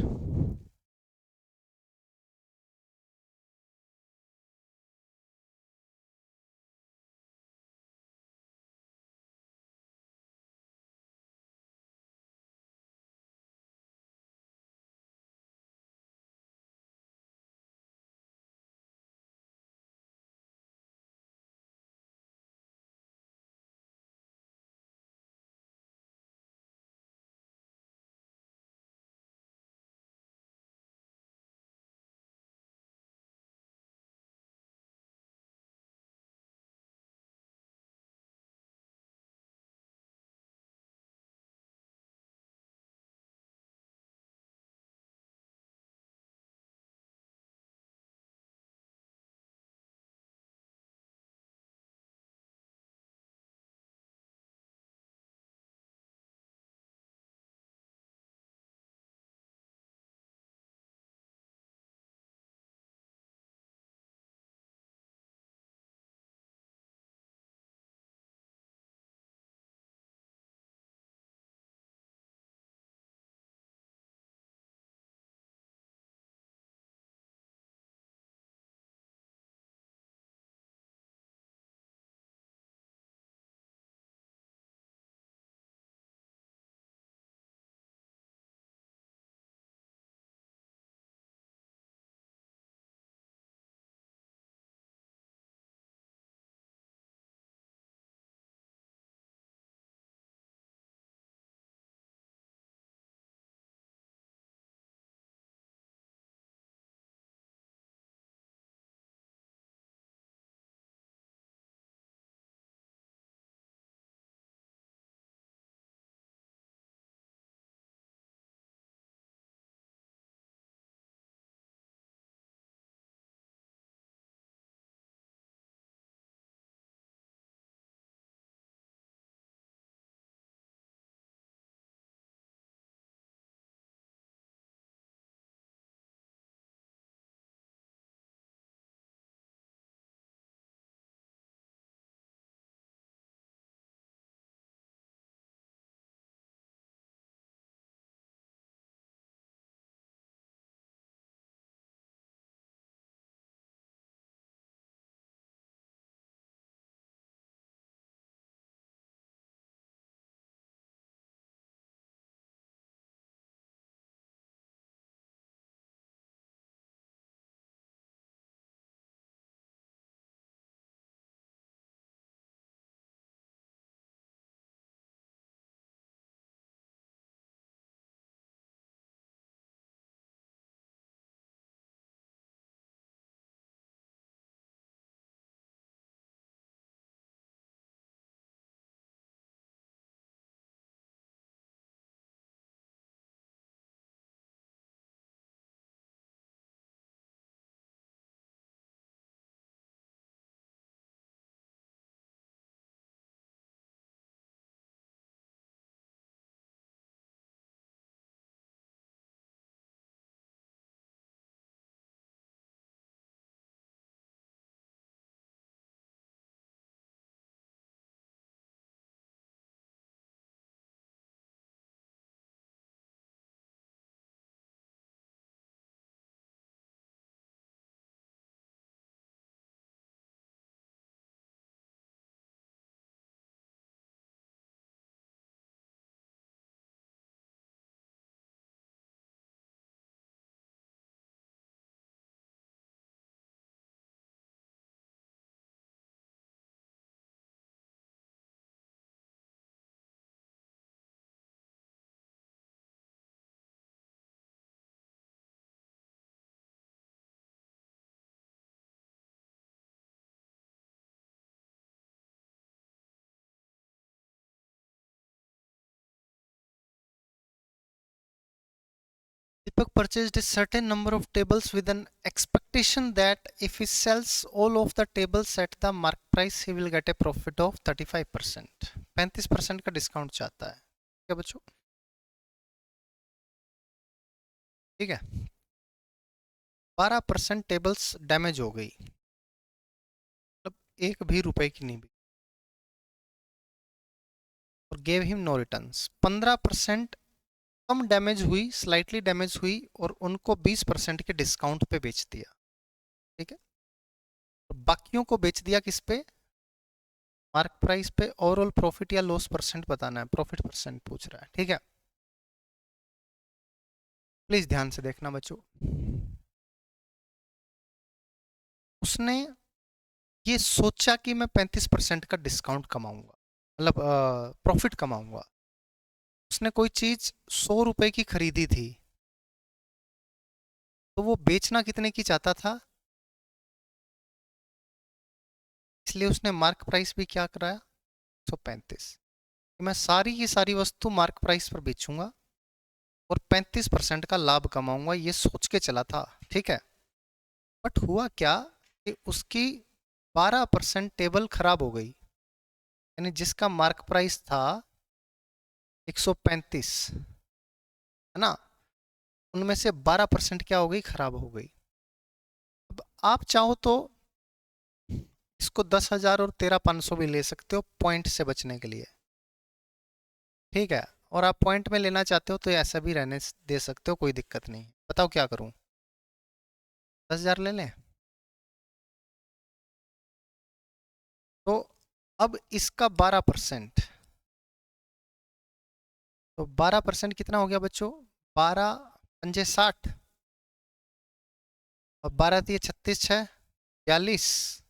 Deepak purchased a certain number of tables with an expectation that if he sells all of the tables at the mark price, he will get a profit of 35%. 35% का discount चाहता है। क्या बच्चों? ठीक है। 12% टेबल्स डैमेज हो गई, मतलब एक भी रुपए की नहीं, और गेव हिम नो रिटर्न्स। 15% कम डैमेज हुई, स्लाइटली डैमेज हुई, और उनको 20% के डिस्काउंट पे बेच दिया। ठीक है, तो बाकियों को बेच दिया किस पे? मार्क प्राइस पे। ओवरऑल प्रॉफिट या लॉस परसेंट बताना है, प्रॉफिट परसेंट पूछ रहा है। ठीक है, प्लीज ध्यान से देखना बच्चों। उसने ये सोचा कि मैं 35% का डिस्काउंट कमाऊंगा, मतलब प्रॉफिट कमाऊंगा। उसने कोई चीज 100 रुपए की खरीदी थी, तो वो बेचना कितने की चाहता था, इसलिए उसने मार्क प्राइस भी क्या कराया, 135। मैं सारी की सारी वस्तु मार्क प्राइस पर बेचूंगा और 35% का लाभ कमाऊंगा, ये सोच के चला था। ठीक है, बट हुआ क्या कि उसकी 12% टेबल खराब हो गई, यानी जिसका मार्क प्राइस था 135, है ना, उनमें से 12% क्या हो गई, खराब हो गई। अब आप चाहो तो इसको 10,000 और 13,500 भी ले सकते हो पॉइंट से बचने के लिए। ठीक है, और आप पॉइंट में लेना चाहते हो तो ऐसा भी रहने दे सकते हो, कोई दिक्कत नहीं। बताओ क्या करूं, 10,000 ले लें? तो अब इसका 12%, तो 12% कितना हो गया बच्चों, 12 पंजे 60, और 12 दिए 36 6 42,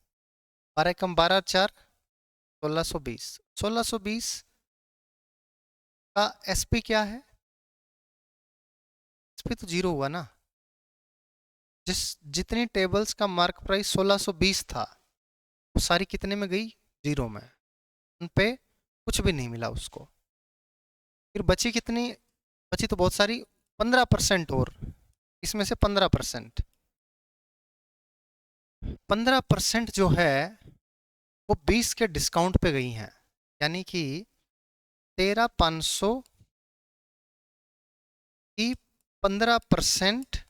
12 कम 12 4 1620। 1620 का एसपी क्या है, एसपी तो जीरो हुआ ना। जिस जितनी टेबल्स का मार्क प्राइस 1620 था, वो सारी कितने में गई, जीरो में। उन पे कुछ भी नहीं मिला उसको। फिर बची कितनी, बची तो बहुत सारी, 15% और, इसमें से 15%, 15% जो है वो 20 के डिस्काउंट पे गई हैं, यानी कि 13,500 की 15%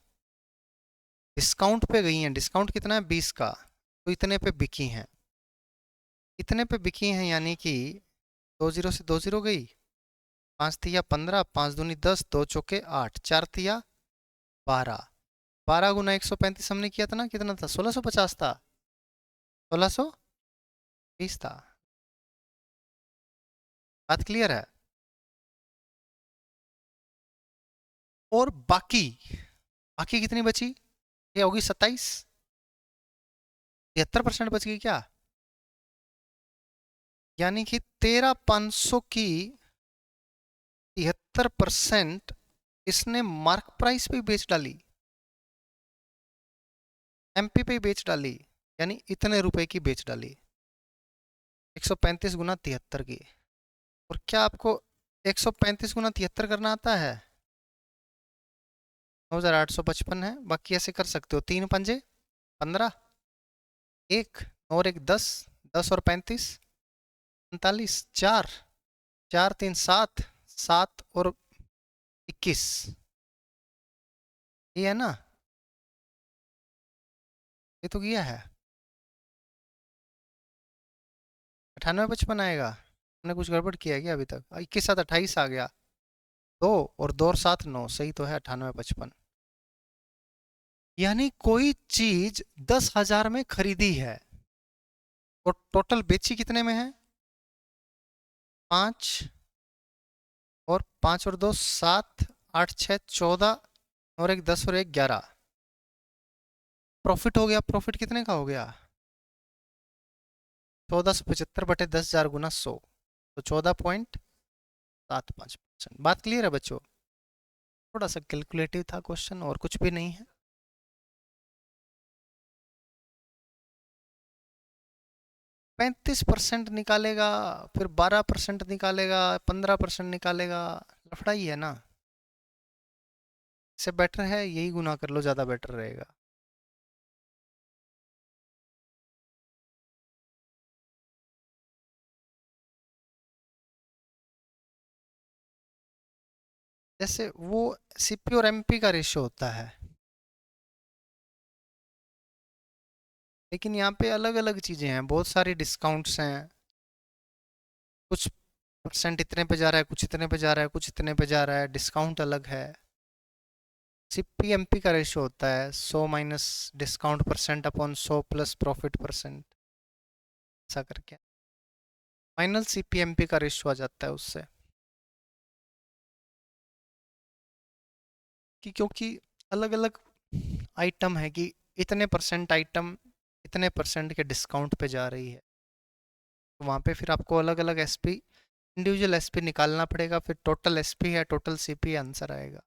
डिस्काउंट पे गई हैं। डिस्काउंट कितना है, 20 का, तो इतने पे बिकी हैं, इतने पे बिकी हैं, यानी कि 2 जीरो से 2 जीरो गई, 5 तिया 15, 5 दूनी 10, 2 चौके 8, 4 तिया 12, 12 गुना 135 हमने किया था ना, कितना था, 1650 था, 1620 था। बात क्लियर है? और बाकी, बाकी कितनी बची, ये होगी 27, 73% बच गई क्या, यानी कि 13,500 की 73% इसने मार्क प्राइस पे बेच डाली, एमपी पे बेच डाली, यानी इतने रुपए की बेच डाली, 135 गुना 73 की। और क्या आपको 135 गुना 73 करना आता है, 9,855 है। बाकी ऐसे कर सकते हो, 3 पंजे 15, एक और एक 10, 10 और 35 39, 4, 4 3 7, 7 और 21, ये है ना, ये तो किया है। 98-55 आएगा, हमने कुछ गड़बड़ किया है क्या अभी तक? 21 7 28 आ गया, 2 और 2 और 7 9, सही तो है 98-55। यानी कोई चीज 10,000 में खरीदी है और टोटल बेची कितने में है, 5, और 5 और 2 7, 8 6 14, और एक 10 और एक 11, प्रॉफिट हो गया। प्रॉफिट कितने का हो गया, 1475 बटे 10,000 गुना 100, तो 14.75%। बात क्लियर है बच्चों? थोड़ा सा कैलकुलेटिव था क्वेश्चन, और कुछ भी नहीं है। 35% निकालेगा, फिर 12% निकालेगा, 15% निकालेगा, लफड़ा ही है ना। इससे बेटर है यही गुना कर लो, ज़्यादा बेटर रहेगा। जैसे वो सीपी और एमपी का रेशियो होता है, लेकिन यहाँ पे अलग अलग चीज़ें हैं, बहुत सारी डिस्काउंट्स हैं। कुछ परसेंट इतने पे जा रहा है, कुछ इतने पे जा रहा है, कुछ इतने पे जा रहा है, डिस्काउंट अलग है। सीपी एमपी का रेशियो होता है 100 minus discount percent upon 100 plus profit percent, ऐसा करके फाइनल सीपी एमपी का रेशियो आ जाता है उससे। कि क्योंकि अलग अलग आइटम है कि इतने परसेंट आइटम इतने परसेंट के डिस्काउंट पे जा रही है, तो वहाँ पे फिर आपको अलग अलग एसपी, इंडिविजुअल एसपी निकालना पड़ेगा, फिर टोटल एसपी है टोटल सीपी आंसर आएगा।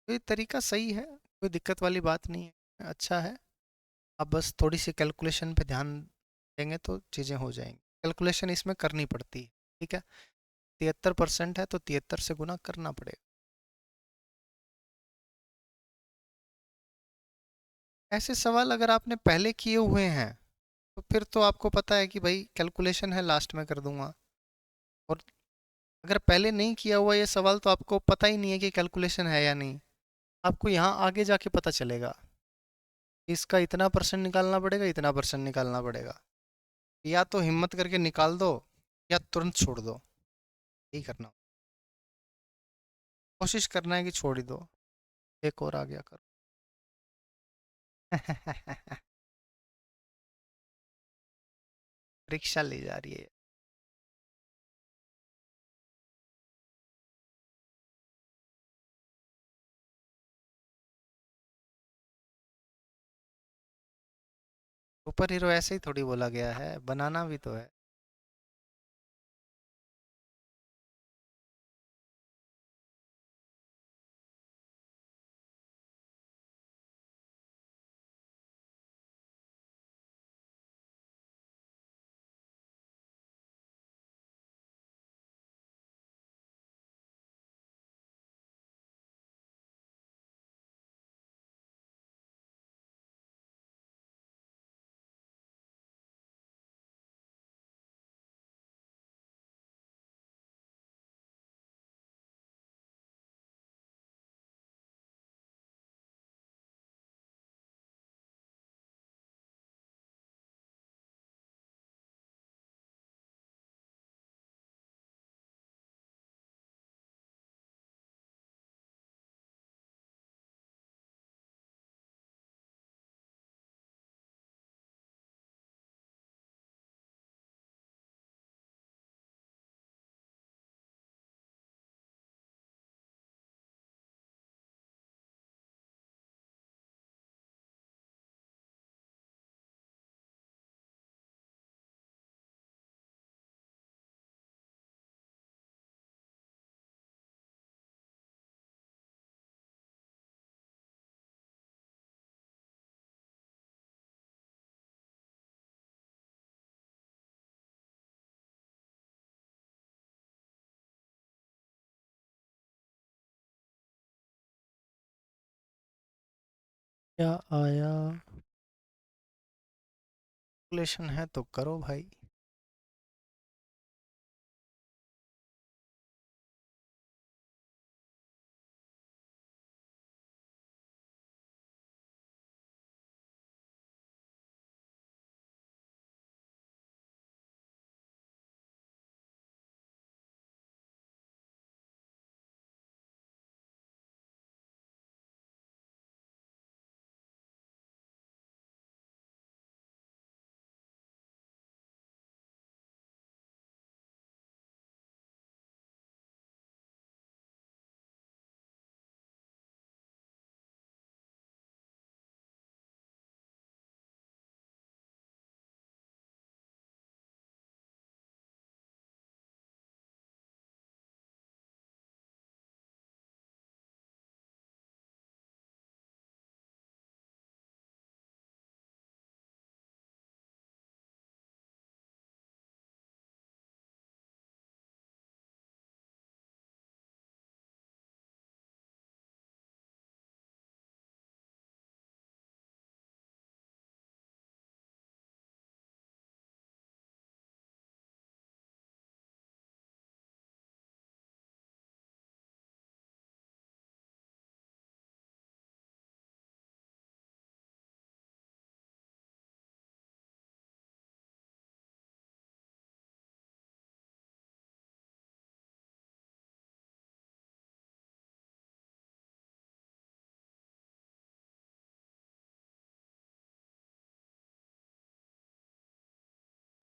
तो ये तरीका सही है, कोई दिक्कत वाली बात नहीं है, अच्छा है। आप बस थोड़ी सी कैलकुलेशन पे ध्यान देंगे तो चीज़ें हो जाएंगी। कैलकुलेशन इसमें करनी पड़ती है, ठीक है। 73% है तो 73 से गुना करना पड़ेगा। ऐसे सवाल अगर आपने पहले किए हुए हैं तो फिर तो आपको पता है कि भाई कैलकुलेशन है, लास्ट में कर दूंगा। और अगर पहले नहीं किया हुआ ये सवाल तो आपको पता ही नहीं है कि कैलकुलेशन है या नहीं। आपको यहाँ आगे जाके पता चलेगा इसका इतना परसेंट निकालना पड़ेगा, इतना परसेंट निकालना पड़ेगा। या तो हिम्मत करके निकाल दो या तुरंत छोड़ दो, यही करना। कोशिश करना है कि छोड़ ही दो, एक और आ गया करो। रिक्शा ले जा रही है। सुपर हीरो ऐसे ही थोड़ी बोला गया है, बनाना भी तो है। क्या आया? कैलकुलेशन है तो करो भाई।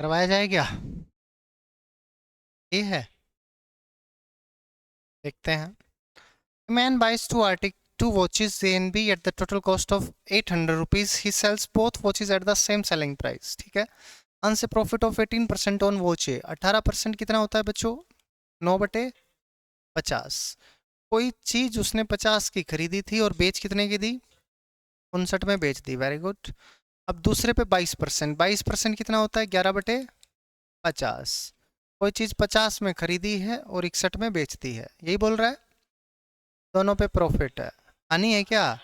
करवाया जाए क्या? ये है, देखते हैं। Man buys two watches A and B at the total cost of 800 rupees. He sells both watches at the same selling price. ठीक है, earns a profit of 18% on watch A. 18% कितना होता है बच्चों? 9/50। कोई चीज उसने 50 की खरीदी थी और बेच कितने की दी? 59 में बेच दी। Very good. अब दूसरे पे 22%। 22% कितना होता है? 11/50। कोई चीज 50 में खरीदी है और 61 में बेचती है, यही बोल रहा है। दोनों पे प्रॉफिट है, हानि है क्या?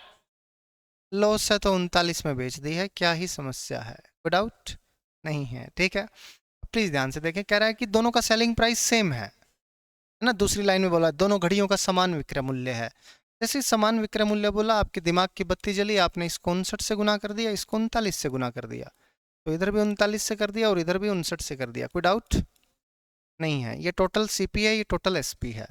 लॉस है तो 39 में बेच दी है, क्या ही समस्या है? कोई डाउट नहीं है, ठीक है। प्लीज ध्यान से देखें, कह रहा है कि दोनों का सेलिंग प्राइस सेम है ना। दूसरी लाइन में बोला दोनों घड़ियों का समान विक्रय मूल्य है। जैसे समान विक्रय मूल्य बोला, आपके दिमाग की बत्ती जली, आपने इसको 59 से गुना कर दिया, इसको 39 से गुना कर दिया, तो इधर भी 39 से कर दिया और इधर भी 59 से कर दिया। कोई डाउट नहीं है। ये टोटल सीपी है, ये टोटल एसपी है।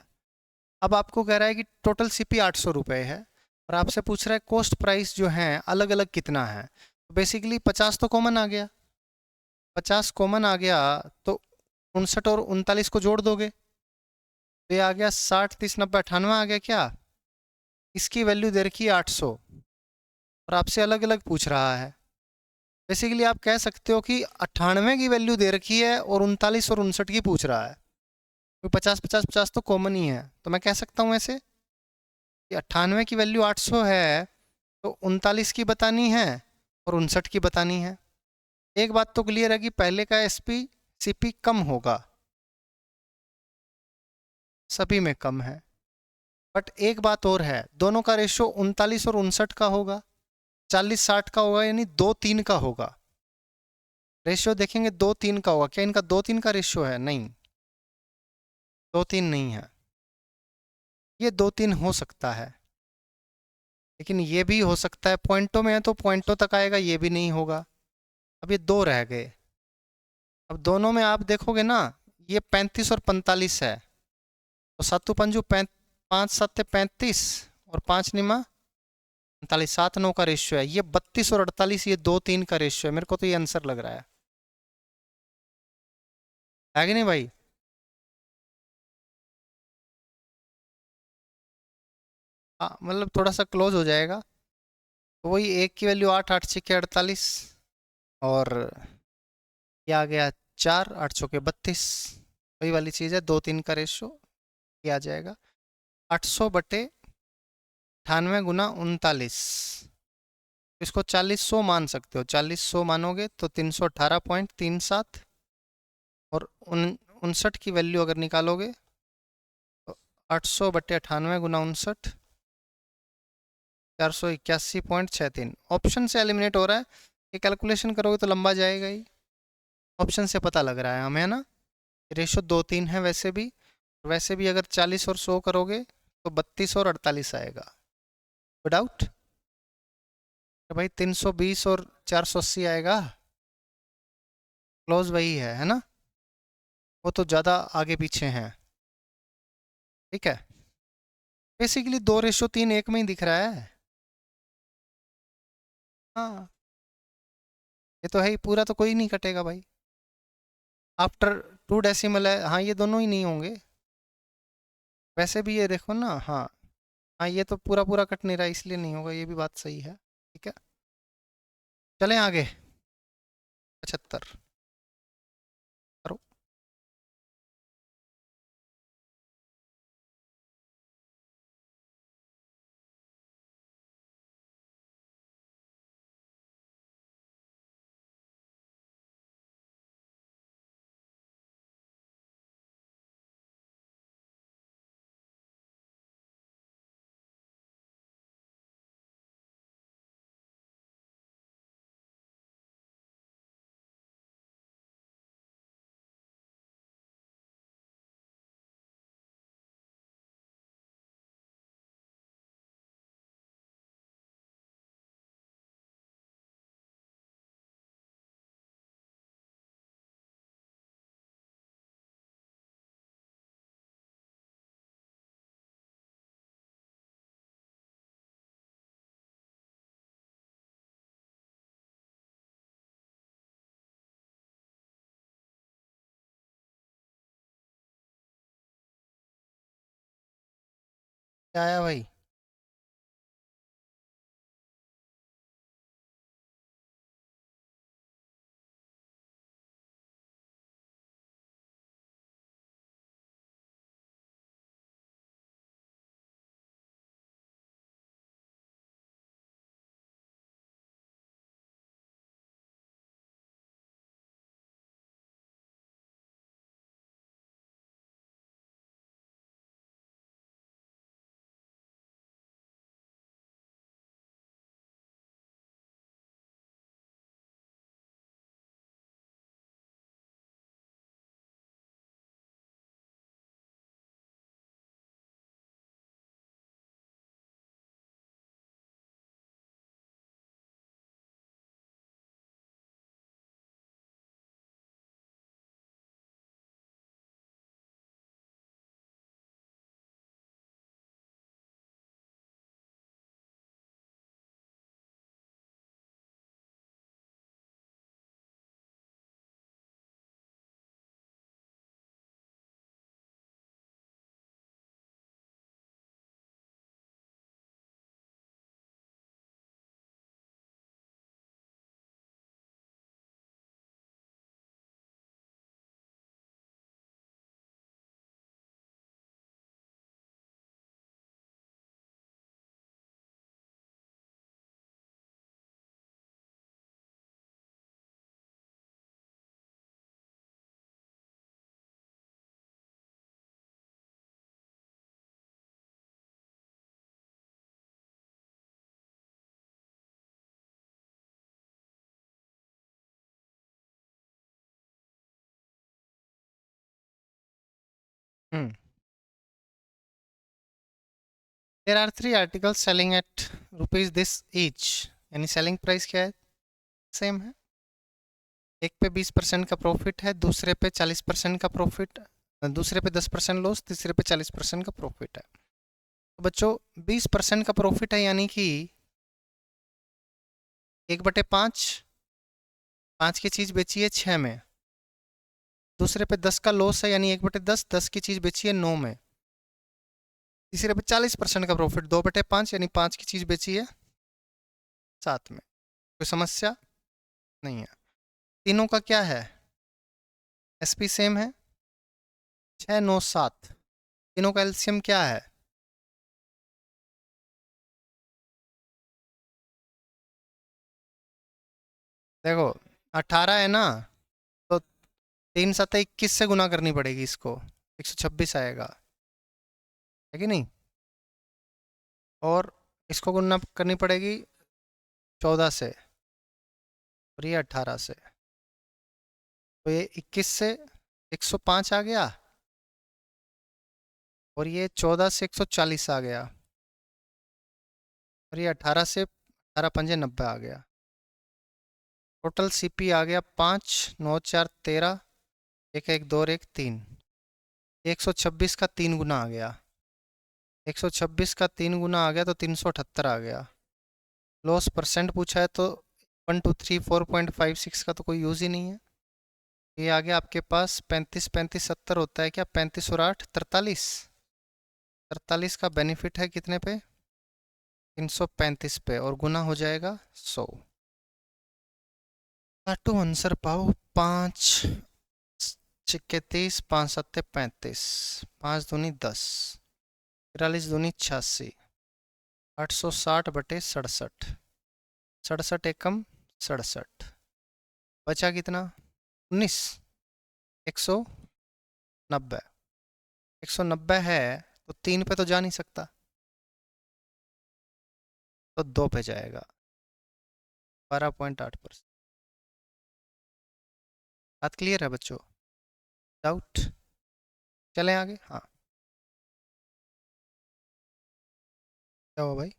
अब आपको कह रहा है कि टोटल सीपी 800 रुपये है और आपसे पूछ रहा है कॉस्ट प्राइस जो है अलग अलग कितना है। तो बेसिकली 50 तो कॉमन आ गया, 50 कॉमन आ गया, तो 59 और 39 को जोड़ दोगे तो ये आ गया 60, 30, 90, 98 आ गया क्या? इसकी वैल्यू दे रखी है 800 और आपसे अलग अलग पूछ रहा है। बेसिकली आप कह सकते हो कि 98 की वैल्यू दे रखी है और 39 और 59 की पूछ रहा है, तो 50, 50, 50 तो कॉमन ही है। तो मैं कह सकता हूँ ऐसे कि 98 की वैल्यू 800 है तो 39 की बतानी है और 59 की बतानी है। एक बात तो क्लियर है कि पहले का एसपी सीपी कम होगा, सभी में कम है। बट एक बात और है, दोनों का रेशो 39 और 59 का होगा, 40-60 का होगा, यानी 2-3 का होगा। रेशियो देखेंगे 2-3 का होगा। क्या इनका 2-3 का रेशियो है? नहीं, 2-3 नहीं है। ये 2-3 हो सकता है, लेकिन ये भी हो सकता है। पॉइंटों में है तो पॉइंटों तक आएगा, ये भी नहीं होगा। अब ये दो रह गए। अब दोनों में आप देखोगे ना, ये 35 और 45 है, तो सातु पंजू 5 7 35 और 5 निमा 45, 7-9 का रेशियो है। ये 32 और 48, ये 2-3 का रेशियो है। मेरे को तो ये आंसर लग रहा है कि नहीं भाई? हाँ, मतलब थोड़ा सा क्लोज हो जाएगा। तो वही एक की वैल्यू 8, 8 6 के 48 और ये आ गया 4, 8 चौके 32। वही वाली चीज़ है, 2-3 का रेशो। ये आ जाएगा 800/98 × 39। इसको 40-100 मान सकते हो। 40-100 मानोगे तो 318.37 और 59 की वैल्यू अगर निकालोगे तो 800/98 × 59 481.63। ऑप्शन से एलिमिनेट हो रहा है, ये कैलकुलेशन करोगे तो लंबा जाएगा ही। ऑप्शन से पता लग रहा है हमें, है ना। रेशो 2-3 है वैसे भी, वैसे भी अगर 40 और 100 करोगे तो 32 और 48 आएगा। विदाउट तो भाई 320 और 480 आएगा। क्लोज वही है ना। वो तो ज़्यादा आगे पीछे हैं, ठीक है। बेसिकली 2:3 एक में ही दिख रहा है। हाँ, ये तो है ही, पूरा तो कोई नहीं कटेगा भाई। आफ्टर 2 डेसिमल है, हाँ ये दोनों ही नहीं होंगे। वैसे भी ये देखो ना, हाँ हाँ, ये तो पूरा पूरा कट नहीं रहा इसलिए नहीं होगा, ये भी बात सही है, ठीक है। चलें आगे। 75 करो। क्या आया भाई? Hmm. There are 3 articles selling at rupees this each, यानी सेलिंग प्राइस क्या है? सेम है। एक पे 20% का प्रॉफिट है, दूसरे पे 40% का प्रॉफिट, दूसरे पे 10% लॉस, तीसरे पे 40% का प्रॉफिट है। तो बच्चों 20% का प्रॉफिट है यानी कि 1/5, 5 की चीज़ बेची है 6 में। दूसरे पे 10 का लॉस है यानी 1/10, 10 की चीज़ बेची है 9 में। तीसरे पे 40% का प्रॉफिट, 2/5 यानी 5 की चीज़ बेची है 7 में। कोई समस्या नहीं है। तीनों का क्या है? एसपी सेम है, 6 9 7। तीनों का एलसीएम क्या है? देखो 18 है ना, तो 3 7 21 से गुना करनी पड़ेगी इसको, 126 आएगा, है कि नहीं? और इसको गुना करनी पड़ेगी 14 से, और ये 18 से, तो ये 21 से 105 आ गया, और ये 14 से 140 आ गया, और ये 18 से 18×5 = 90 आ गया। टोटल सीपी आ गया 5 9 4 13, 1 1 2 और 1 3, 126 का 3 गुना आ गया। 126 का 3 गुना आ गया तो 378 आ गया। लॉस परसेंट पूछा है तो 1234.56 का तो कोई यूज़ ही नहीं है। ये आ गया आपके पास 35 35 70 होता है क्या? 35 और 8 43, 43 का बेनिफिट है कितने पे? 335 पे, और गुना हो जाएगा 100। काटो आंसर पाओ। 5 6 30, 5 7 35, 5 दूनी 10, 43 दूनी 86, 860/67, 67 एकम 67। बचा कितना? 19। 190। 190 है तो 3 पे तो जा नहीं सकता, तो 2 पे जाएगा। 12.8%। बात क्लियर है बच्चों? डाउट? चलें आगे। हाँ, क्या हुआ भाई?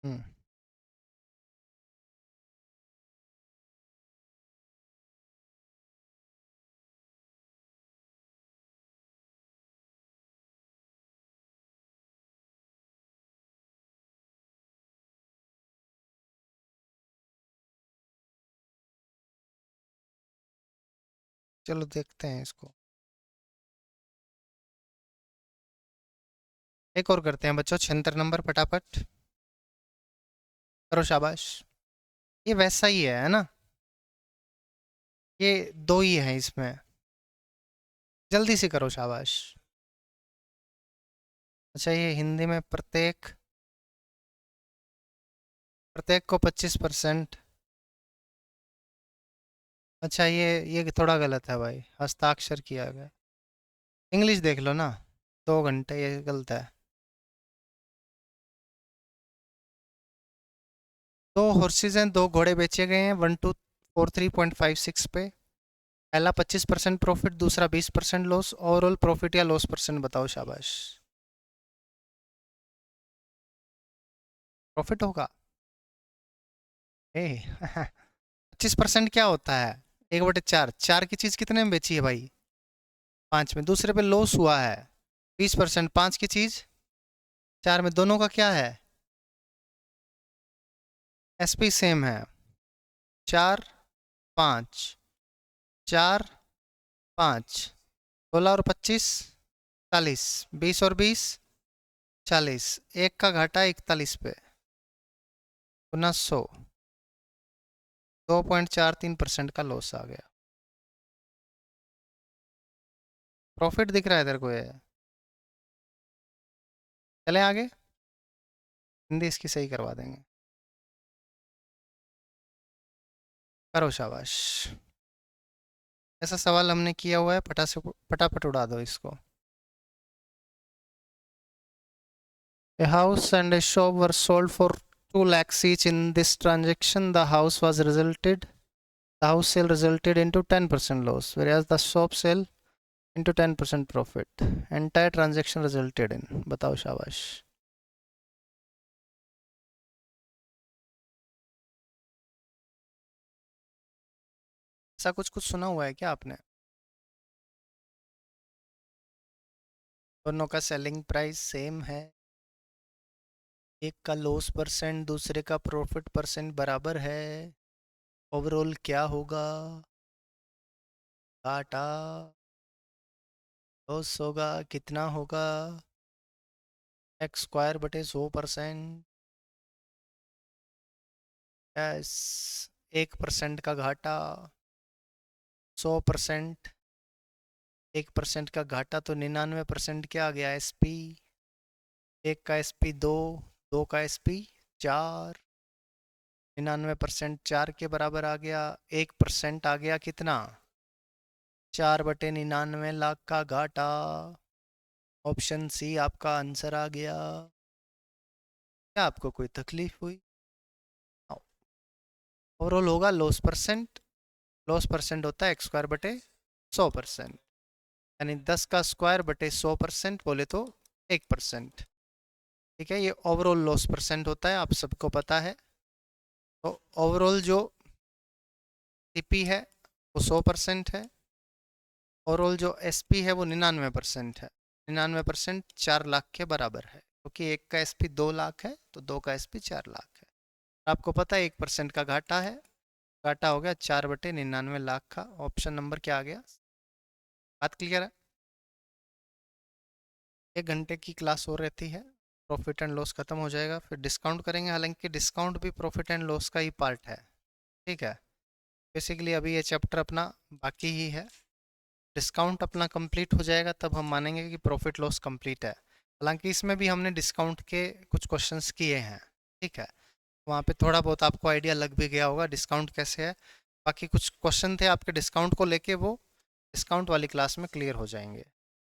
हम्म। चलो देखते हैं इसको। एक और करते हैं बच्चों, 76 नंबर फटाफट करो, शाबाश। ये वैसा ही है ना, ये दो ही है इसमें, जल्दी से करो, शाबाश। अच्छा, ये हिंदी में प्रत्येक, प्रत्येक को 25%। अच्छा, ये थोड़ा गलत है भाई, हस्ताक्षर किया गया। इंग्लिश देख लो ना, 2 घंटे, ये गलत है। दो हॉर्सेज हैं, दो घोड़े बेचे गए हैं 1243.56 पे। पहला 25% प्रॉफिट, दूसरा 20% लॉस। ओवरऑल प्रॉफिट या लॉस परसेंट बताओ, शाबाश। प्रॉफिट होगा ए 25% क्या होता है? 1/4, 4 की चीज कितने में बेची है भाई? 5 में। दूसरे पे लॉस हुआ है 20%, 5 की चीज 4 में, दोनों का क्या है? एसपी सेम है। 4, 5, 4, 5, 16 और 25, 40, 20 और 20, 40, एक का घाटा 41 पे, 1900, 2.43% का लॉस आ गया। प्रॉफिट दिख रहा है इधर को, ये चले आगे, हिंदी इसकी सही करवा देंगे। करो, शाबाश। ऐसा सवाल हमने किया हुआ है, फटाफट उड़ा दो इसको। A house and a shop were sold for 2 lakhs each. In this transaction, the house sale resulted into 10% loss, whereas the shop sale into 10% profit. Entire transaction resulted in, बताओ, शाबाश। ऐसा कुछ कुछ सुना हुआ है क्या आपने? दोनों का सेलिंग प्राइस सेम है, एक का लॉस परसेंट दूसरे का प्रॉफिट परसेंट बराबर है। ओवरऑल क्या होगा? घाटा, लॉस होगा, कितना होगा? x²/100%। यस, 1% का घाटा, 100%, 1% का घाटा तो 99% क्या आ गया? SP, एक का SP 2, 2 का SP 4, 99% 4 के बराबर आ गया। 1% आ गया कितना? 4/99 लाख का घाटा। ऑप्शन सी आपका आंसर आ गया। क्या आपको कोई तकलीफ हुई? ओवरऑल होगा लॉस परसेंट, लॉस परसेंट होता है x²/100%, यानी 10 का स्क्वायर बटे 100% बोले तो 1%। ठीक है, ये ओवरऑल लॉस परसेंट होता है, आप सबको पता है। तो ओवरऑल जो सीपी है वो 100% है, ओवरऑल जो एसपी है वो 99% है। 99% 4 लाख के बराबर है, क्योंकि एक का एसपी 2 लाख है तो 2 का एसपी 4 लाख है। आपको पता है 1% का घाटा है, घाटा हो गया 4/99 लाख का। ऑप्शन नंबर क्या आ गया? बात क्लियर है? 1 घंटे की क्लास हो रहती है, प्रॉफिट एंड लॉस खत्म हो जाएगा, फिर डिस्काउंट करेंगे। हालांकि डिस्काउंट भी प्रॉफिट एंड लॉस का ही पार्ट है। ठीक है, बेसिकली अभी ये चैप्टर अपना बाकी ही है। डिस्काउंट अपना कंप्लीट हो जाएगा तब हम मानेंगे कि प्रॉफिट लॉस कंप्लीट है। हालांकि इसमें भी हमने डिस्काउंट के कुछ क्वेश्चंस किए हैं। ठीक है, वहाँ पे थोड़ा बहुत आपको आइडिया लग भी गया होगा डिस्काउंट कैसे है। बाकी कुछ क्वेश्चन थे आपके डिस्काउंट को लेके, वो डिस्काउंट वाली क्लास में क्लियर हो जाएंगे।